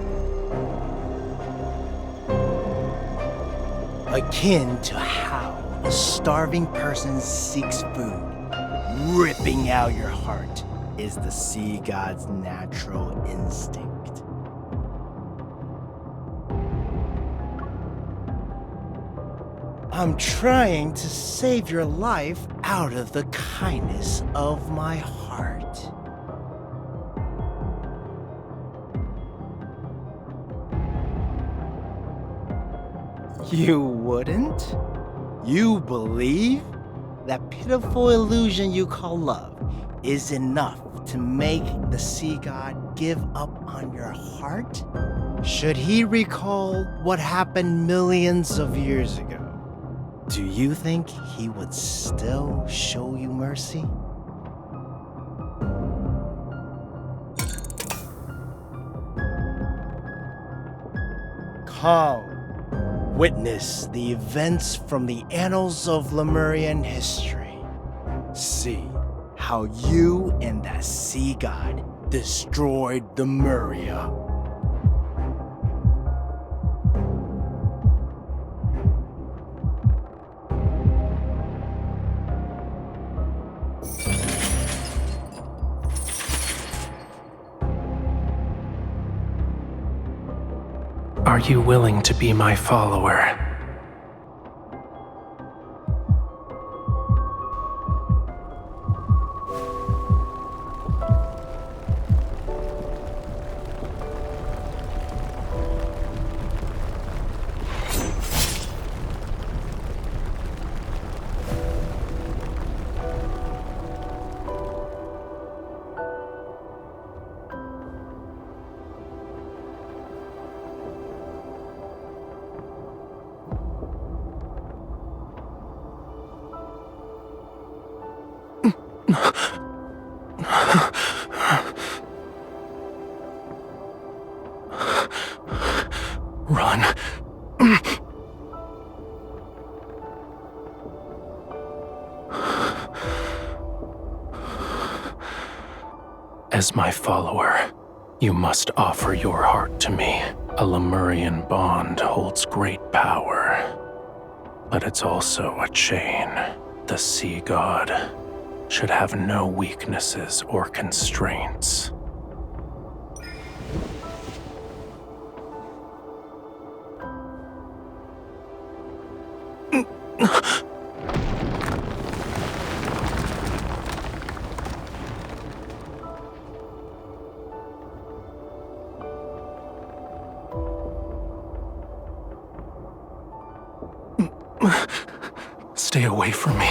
Akin to how a starving person seeks food, ripping out your heart is the sea god's natural instinct. I'm trying to save your life out of the kindness of my heart. You wouldn't? You believe? That pitiful illusion you call love is enough to make the sea god give up on your heart? Should he recall what happened millions of years ago? Do you think he would still show you mercy? Come, Witness the events from the annals of Lemurian history. See how you and the sea god destroyed Lemuria. Are you willing to be my follower? Run. As my follower, you must offer your heart to me. A Lemurian bond holds great power, but it's also a chain. The sea god should have no weaknesses or constraints. Stay away from me.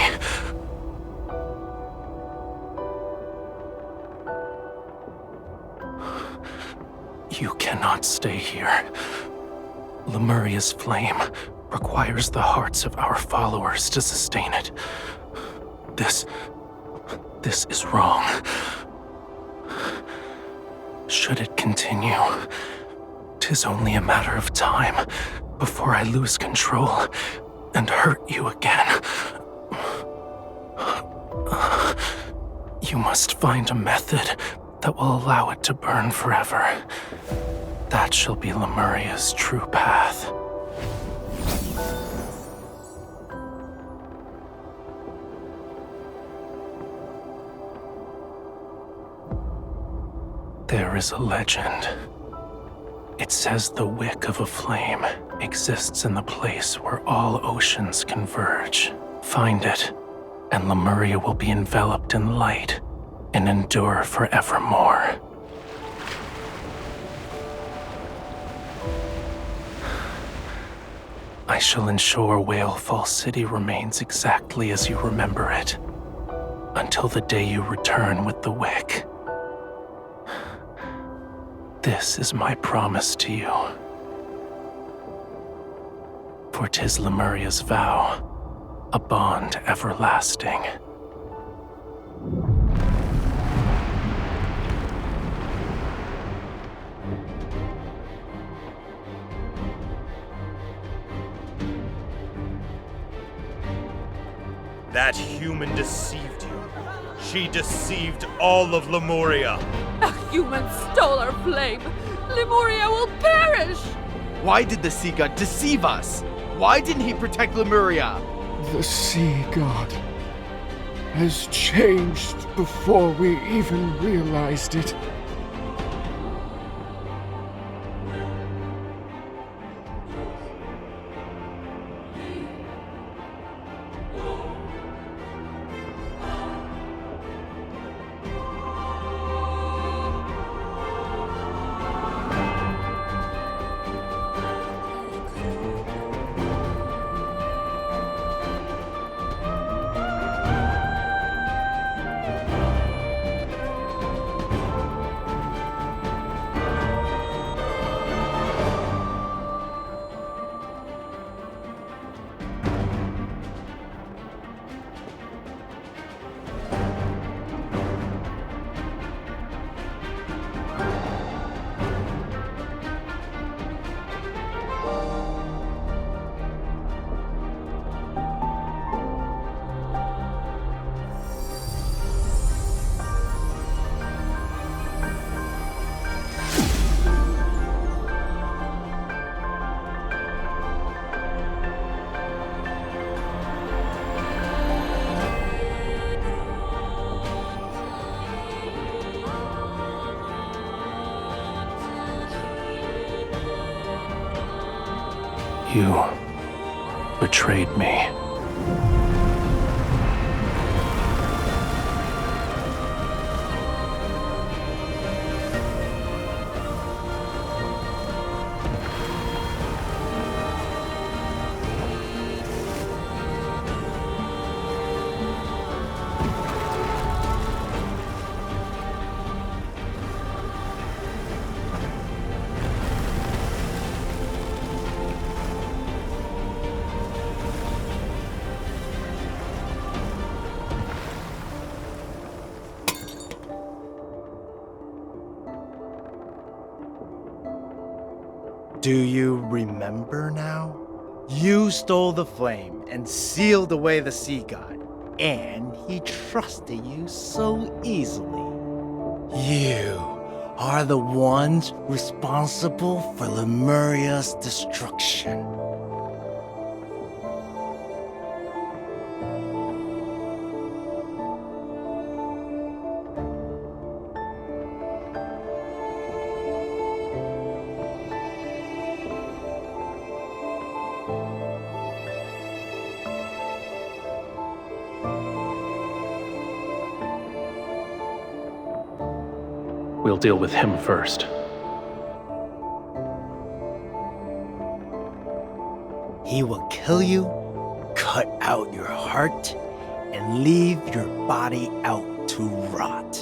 You cannot stay here. Lemuria's flame requires the hearts of our followers to sustain it. This is wrong. Should it continue, 'tis only a matter of time before I lose control and hurt you again. You must find a method that will allow it to burn forever. That shall be Lemuria's true path. There is a legend. It says the wick of a flame exists in the place where all oceans converge. Find it, and Lemuria will be enveloped in light and endure forevermore. I shall ensure Whalefall City remains exactly as you remember it, until the day you return with the wick. This is my promise to you. For 'tis Lemuria's vow, a bond everlasting. That human deceived you. She deceived all of Lemuria. A human stole our flame. Lemuria will perish! Why did the sea god deceive us? Why didn't he protect Lemuria? The sea god has changed before we even realized it. You betrayed me. Do you remember now? You stole the flame and sealed away the sea god, and he trusted you so easily. You are the ones responsible for Lemuria's destruction. We'll deal with him first. He will kill you, cut out your heart, and leave your body out to rot.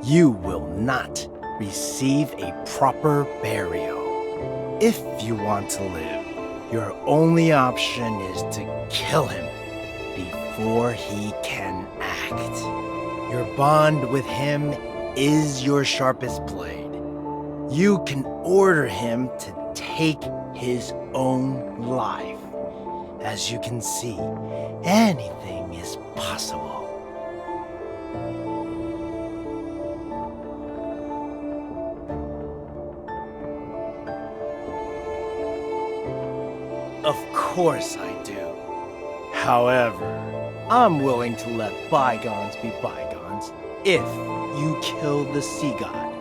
You will not receive a proper burial. If you want to live, your only option is to kill him before he can act. Your bond with him is your sharpest blade. You can order him to take his own life. As you can see, anything is possible. Of course I do. However, I'm willing to let bygones be bygones if you kill the sea god.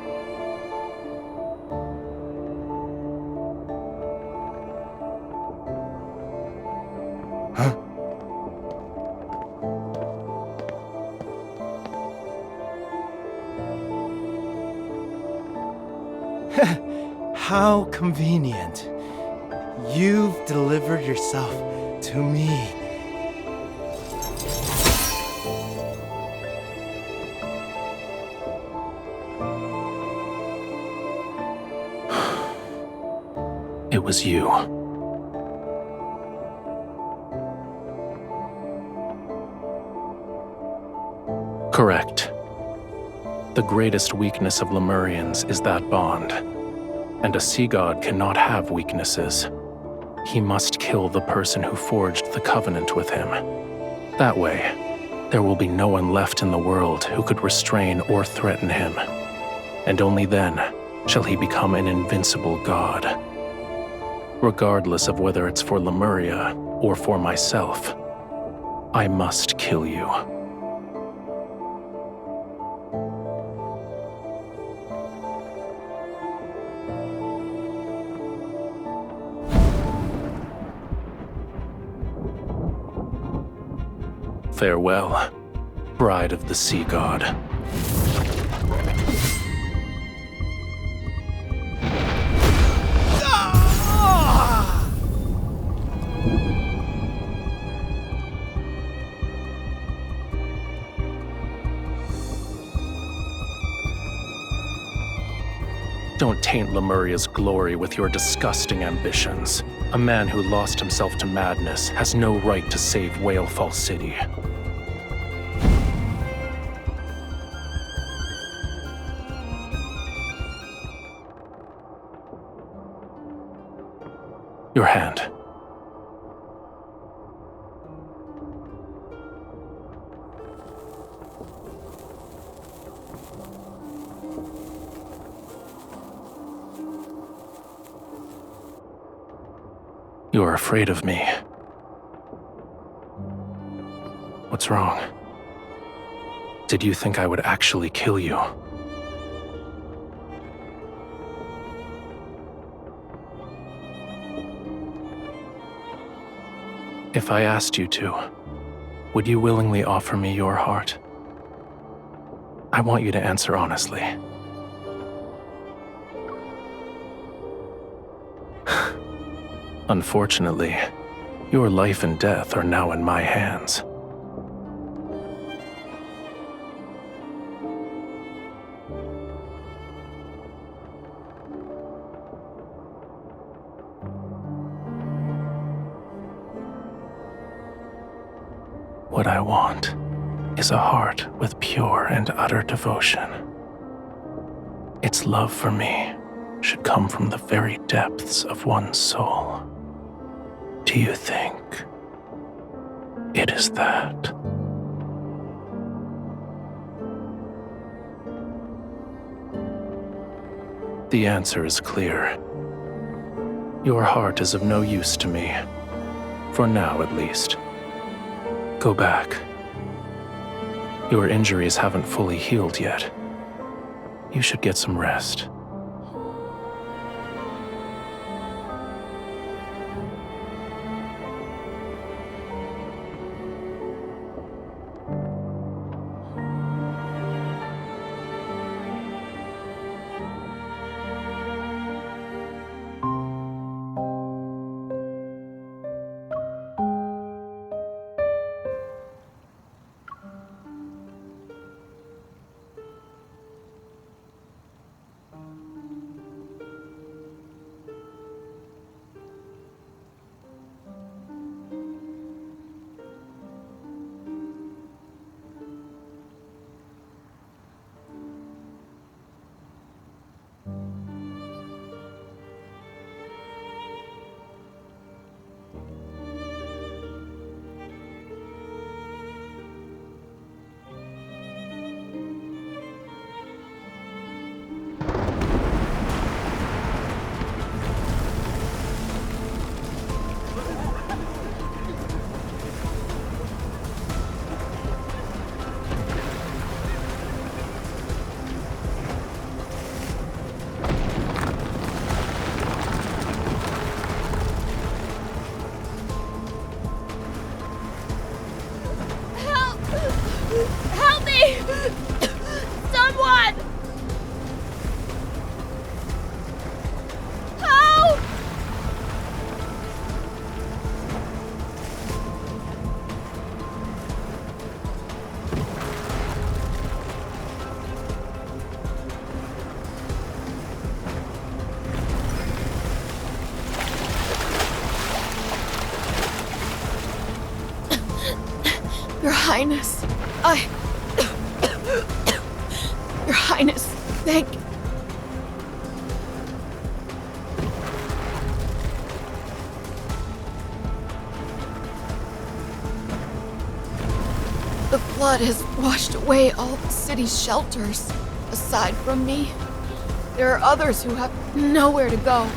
How convenient. You've delivered yourself to me. It was you. Correct. The greatest weakness of Lemurians is that bond. And a sea god cannot have weaknesses. He must kill the person who forged the covenant with him. That way, there will be no one left in the world who could restrain or threaten him. And only then shall he become an invincible god. Regardless of whether it's for Lemuria or for myself, I must kill you. Farewell, bride of the sea god. Don't taint Lemuria's glory with your disgusting ambitions. A man who lost himself to madness has no right to save Whalefall City. Your hand. You are afraid of me. What's wrong? Did you think I would actually kill you? If I asked you to, would you willingly offer me your heart? I want you to answer honestly. Unfortunately, your life and death are now in my hands. What I want is a heart with pure and utter devotion. Its love for me should come from the very depths of one's soul. Do you think it is that? The answer is clear. Your heart is of no use to me, for now at least. Go back. Your injuries haven't fully healed yet. You should get some rest. Help me! Someone! Help! Your Highness, Your Highness, thank... The flood has washed away all the city's shelters. Aside from me, there are others who have nowhere to go.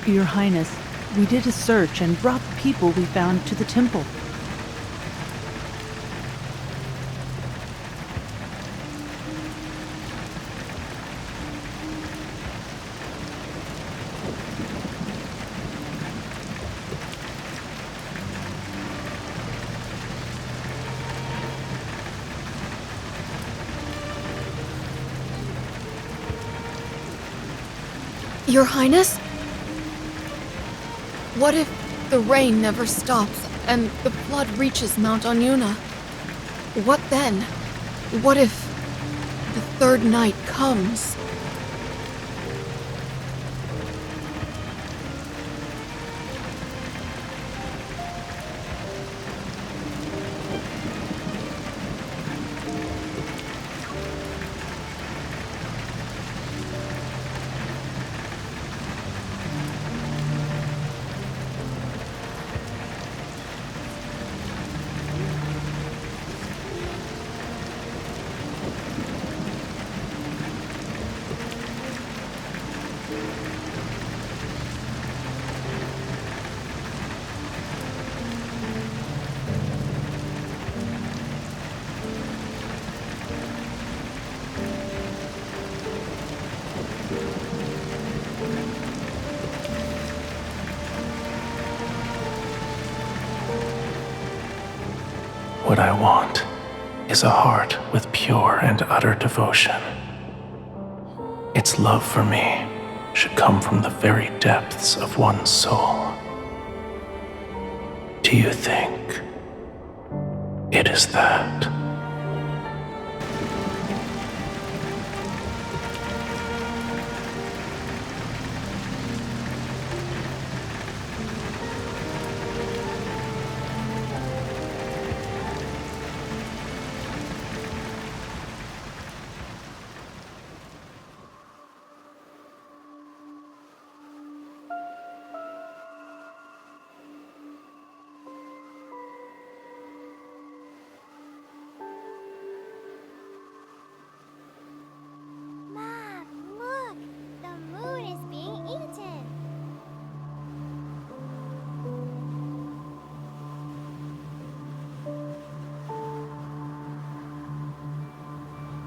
Your Highness, we did a search and brought the people we found to the temple. Your Highness? What if the rain never stops and the flood reaches Mount Anyuna? What then? What if the third night comes? What I want is a heart with pure and utter devotion. Its love for me should come from the very depths of one's soul. Do you think it is that?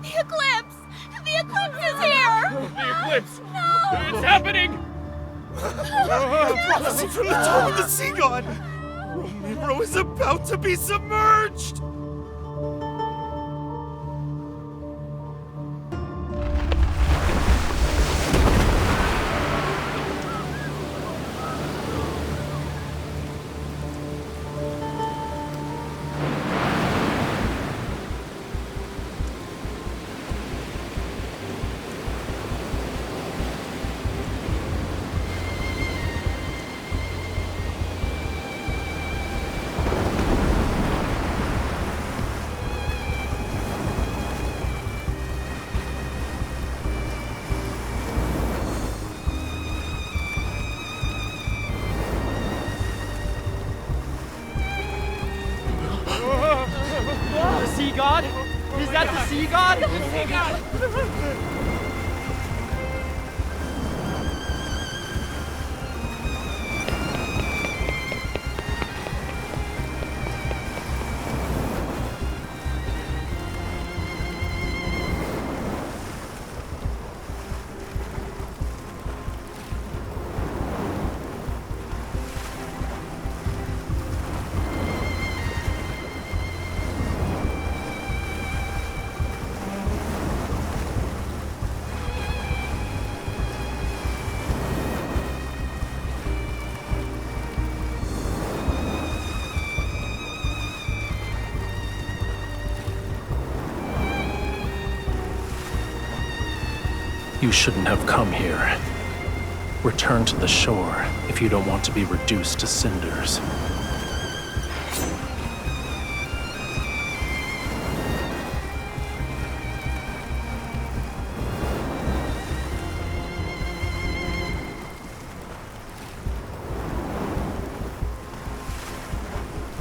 The Eclipse! The Eclipse is here! The Eclipse! No! It's happening! The prophecy from the Tomb of the Sea God! Romirro is about to be submerged! The sea god? Is that the sea god? The sea god! You shouldn't have come here. Return to the shore if you don't want to be reduced to cinders.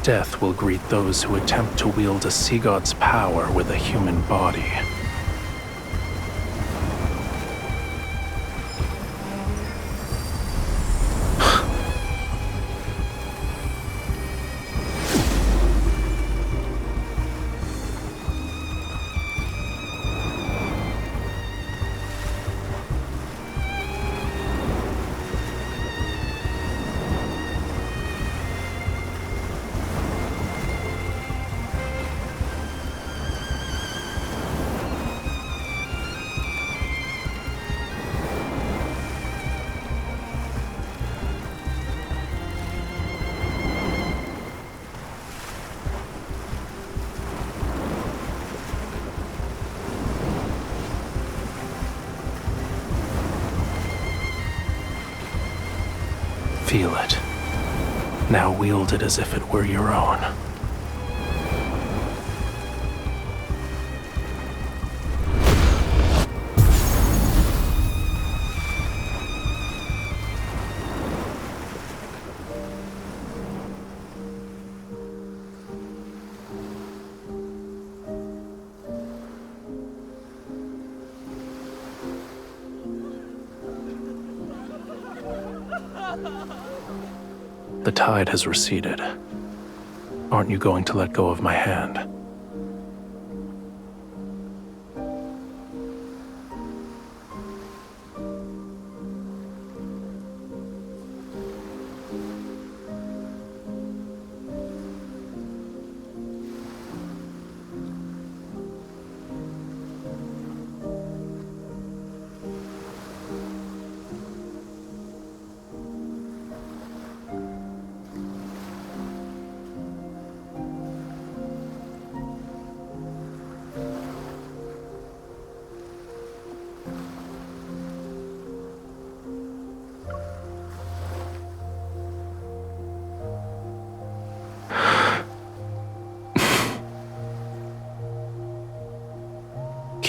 Death will greet those who attempt to wield a sea god's power with a human body. Feel it. Now wield it as if it were your own. The tide has receded. Aren't you going to let go of my hand?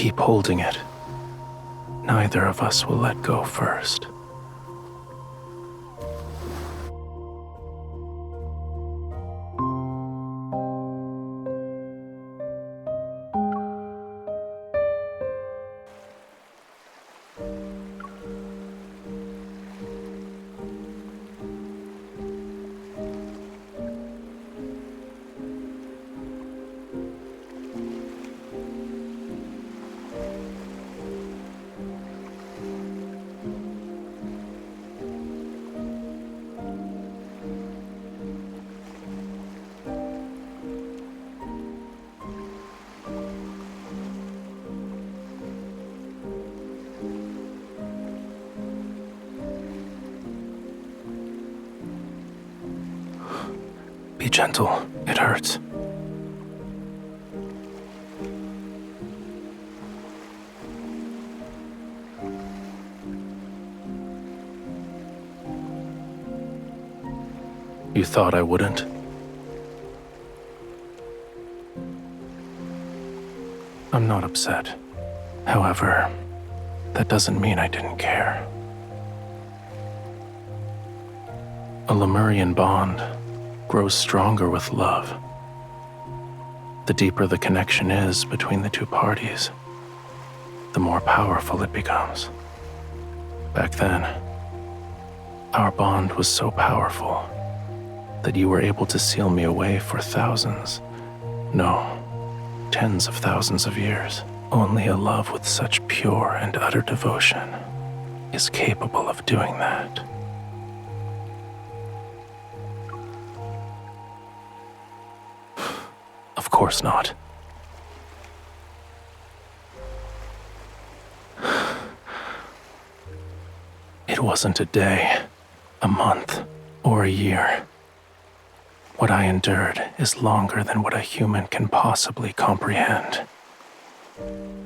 keep holding it. Neither of us will let go first. Be gentle, it hurts. You thought I wouldn't? I'm not upset. However, that doesn't mean I didn't care. A Lemurian bond grows stronger with love. The deeper the connection is between the two parties, the more powerful it becomes. Back then, our bond was so powerful that you were able to seal me away for thousands, no, tens of thousands of years. Only a love with such pure and utter devotion is capable of doing that. Of course not. It wasn't a day, a month, or a year. What I endured is longer than what a human can possibly comprehend.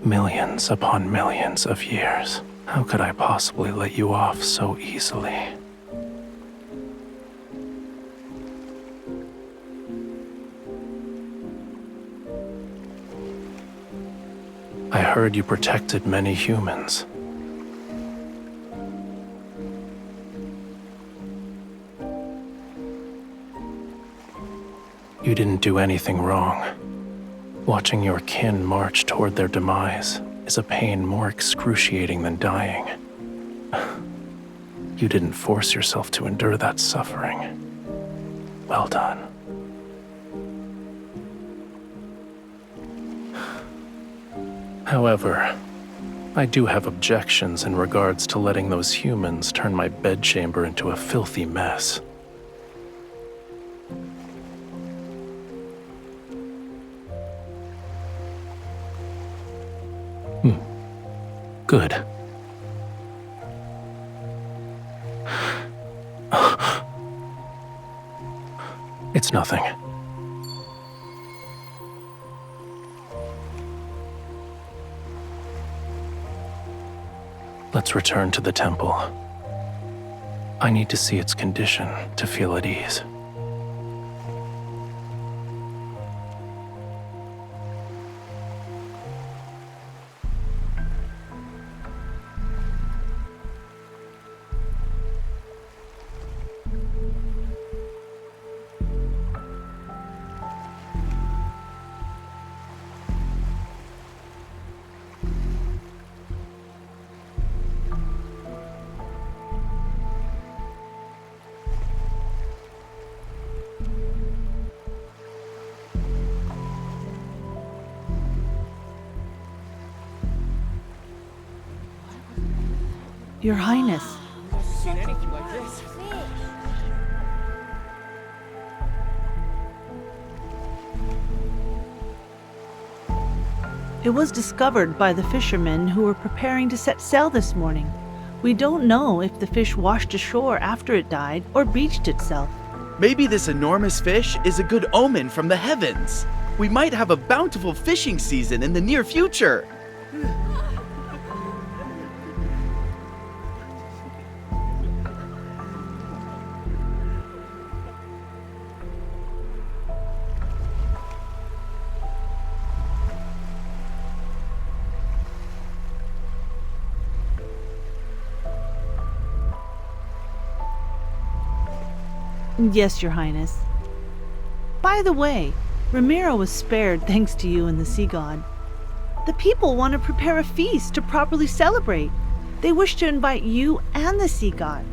Millions upon millions of years. How could I possibly let you off so easily? I heard you protected many humans. You didn't do anything wrong. Watching your kin march toward their demise is a pain more excruciating than dying. You didn't force yourself to endure that suffering. Well done. However, I do have objections in regards to letting those humans turn my bedchamber into a filthy mess. Good. It's nothing. Let's return to the temple. I need to see its condition to feel at ease. Your Highness. I've never seen anything like this. It was discovered by the fishermen who were preparing to set sail this morning. We don't know if the fish washed ashore after it died or beached itself. Maybe this enormous fish is a good omen from the heavens. We might have a bountiful fishing season in the near future. Yes, Your Highness. By the way, Romirro was spared thanks to you and the Sea God. The people want to prepare a feast to properly celebrate. They wish to invite you and the Sea God.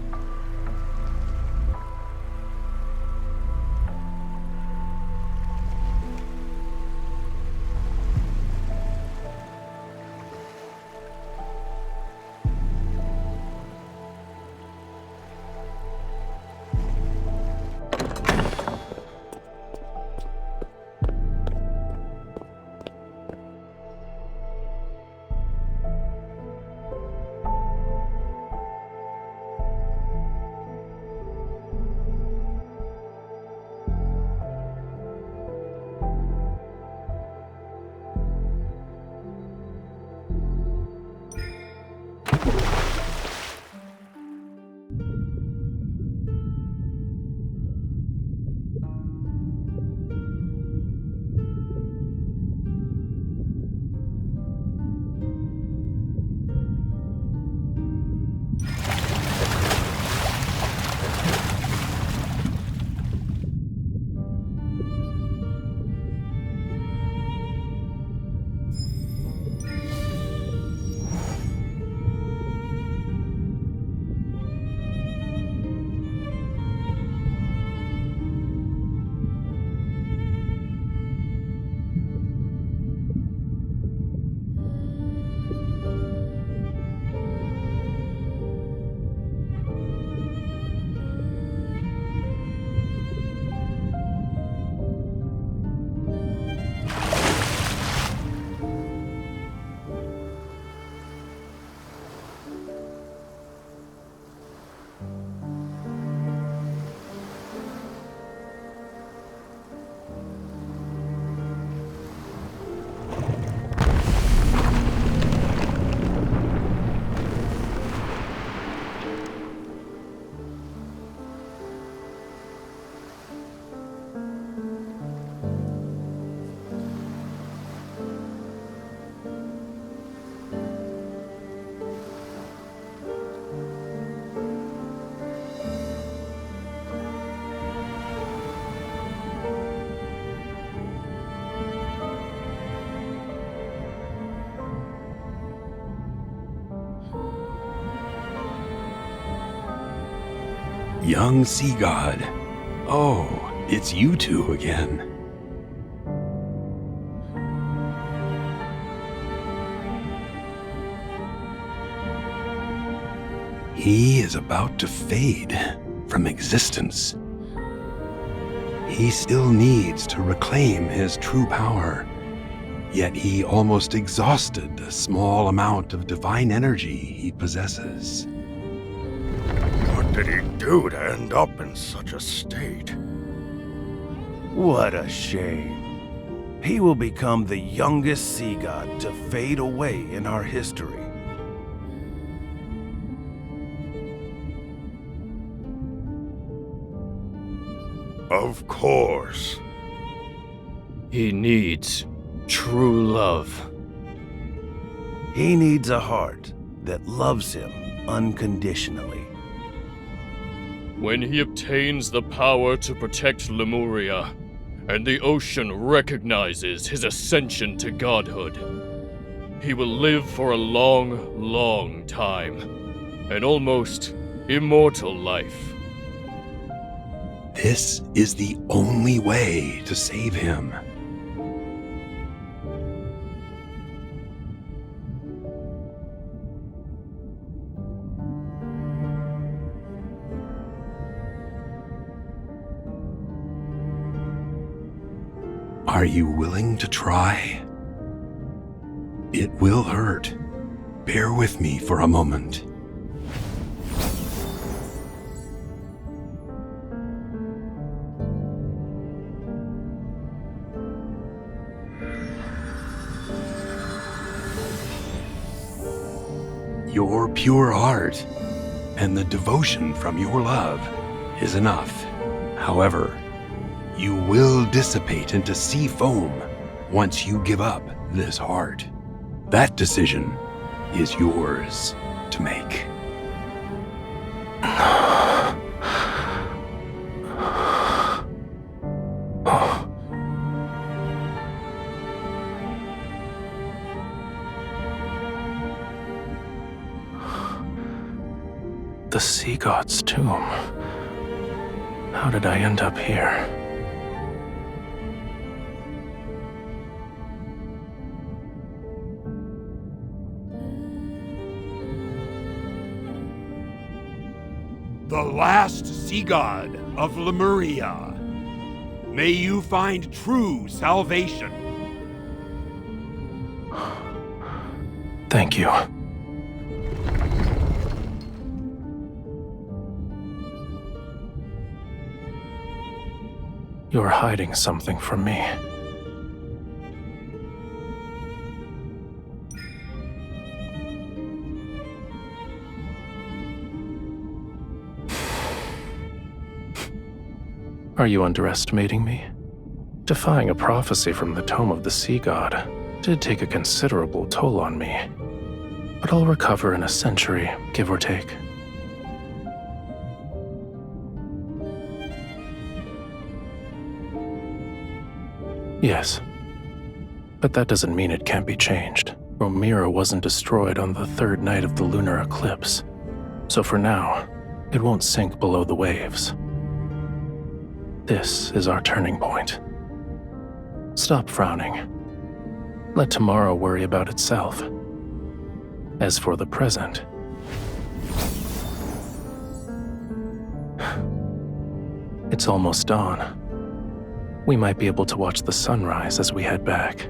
Young Sea God. Oh, it's you two again. He is about to fade from existence. He still needs to reclaim his true power, yet he almost exhausted the small amount of divine energy he possesses. What did he do to end up in such a state? What a shame. He will become the youngest sea god to fade away in our history. Of course. He needs true love. He needs a heart that loves him unconditionally. When he obtains the power to protect Lemuria, and the ocean recognizes his ascension to godhood, he will live for a long, long time. An almost immortal life. This is the only way to save him. Are you willing to try? It will hurt. Bear with me for a moment. Your pure heart and the devotion from your love is enough. However, you will dissipate into sea foam once you give up this heart. That decision is yours to make. The Sea God's tomb. How did I end up here? The last sea god of Lemuria. May you find true salvation. Thank you. You're hiding something from me. Are you underestimating me? Defying a prophecy from the Tome of the Sea God did take a considerable toll on me, but I'll recover in a century, give or take. Yes, but that doesn't mean it can't be changed. Romirro wasn't destroyed on the third night of the lunar eclipse, so for now, it won't sink below the waves. This is our turning point. Stop frowning. Let tomorrow worry about itself. As for the present, it's almost dawn. We might be able to watch the sunrise as we head back.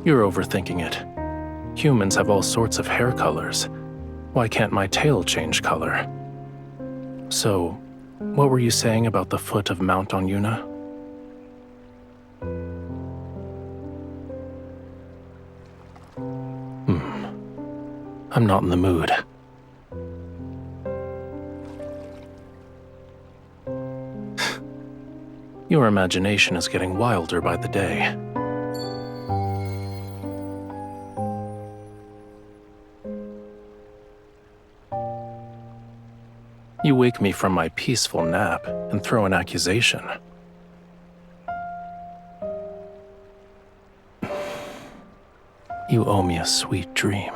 You're overthinking it. Humans have all sorts of hair colors. Why can't my tail change color? So, what were you saying about the foot of Mount Onyuna? I'm not in the mood. Your imagination is getting wilder by the day. You wake me from my peaceful nap and throw an accusation. You owe me a sweet dream.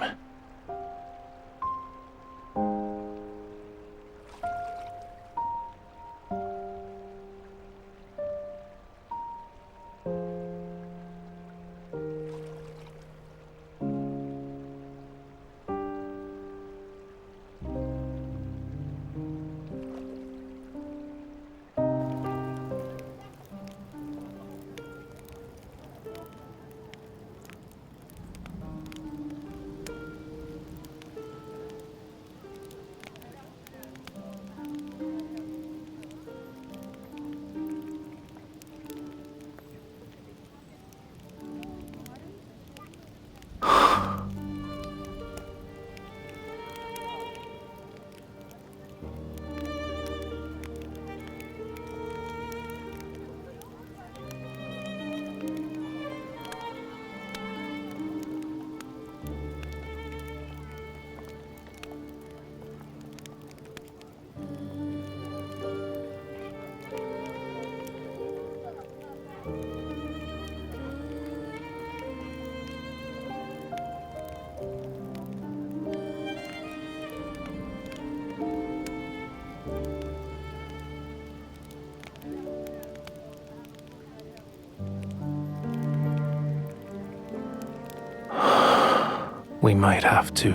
We might have to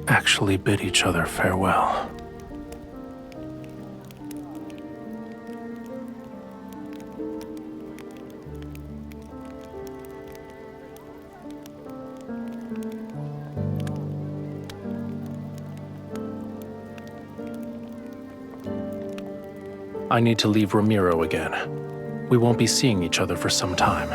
actually bid each other farewell. I need to leave Romirro again. We won't be seeing each other for some time.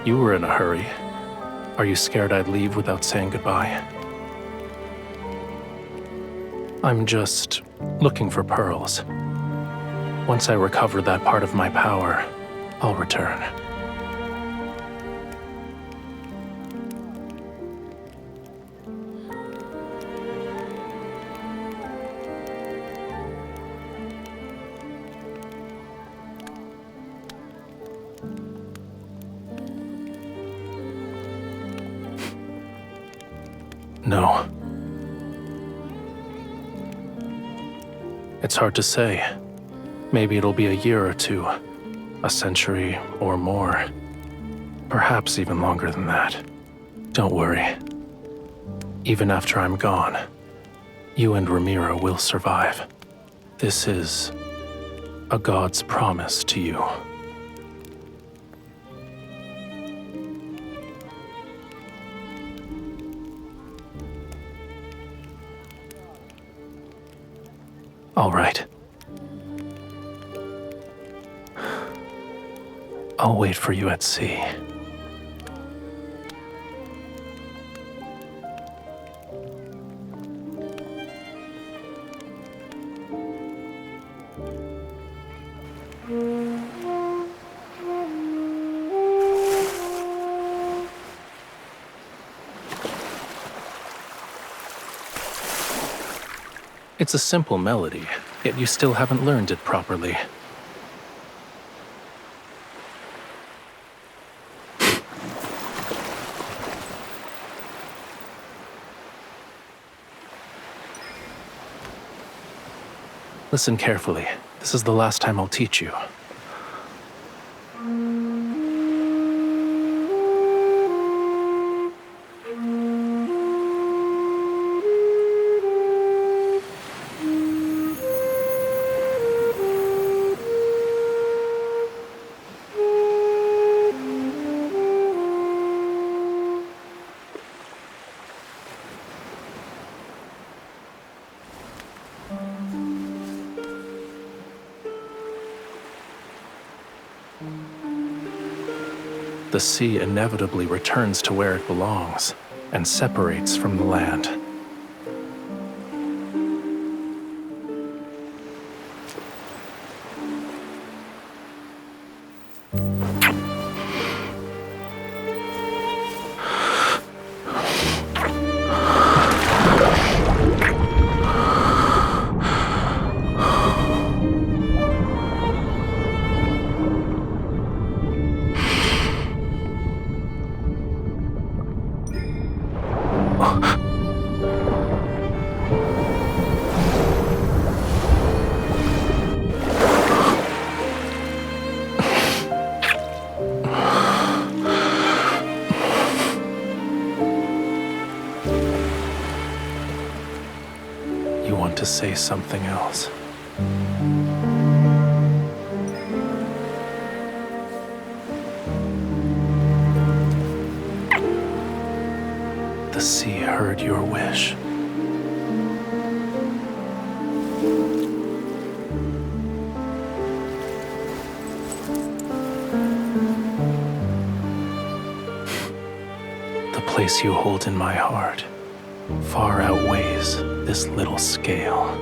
You were in a hurry. Are you scared I'd leave without saying goodbye? I'm just looking for pearls. Once I recover that part of my power, I'll return. No. It's hard to say. Maybe it'll be a year or two, a century or more. Perhaps even longer than that. Don't worry. Even after I'm gone, you and Romirro will survive. This is a god's promise to you. All right. I'll wait for you at sea. It's a simple melody, yet you still haven't learned it properly. Listen carefully. This is the last time I'll teach you. The sea inevitably returns to where it belongs and separates from the land. You want to say something else? The sea heard your wish. The place you hold in my heart far outweighs this little scale.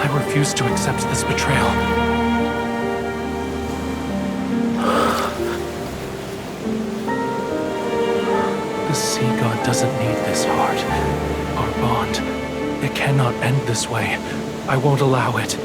I refuse to accept this betrayal. The sea god doesn't need this heart. Our bond, it cannot end this way. I won't allow it.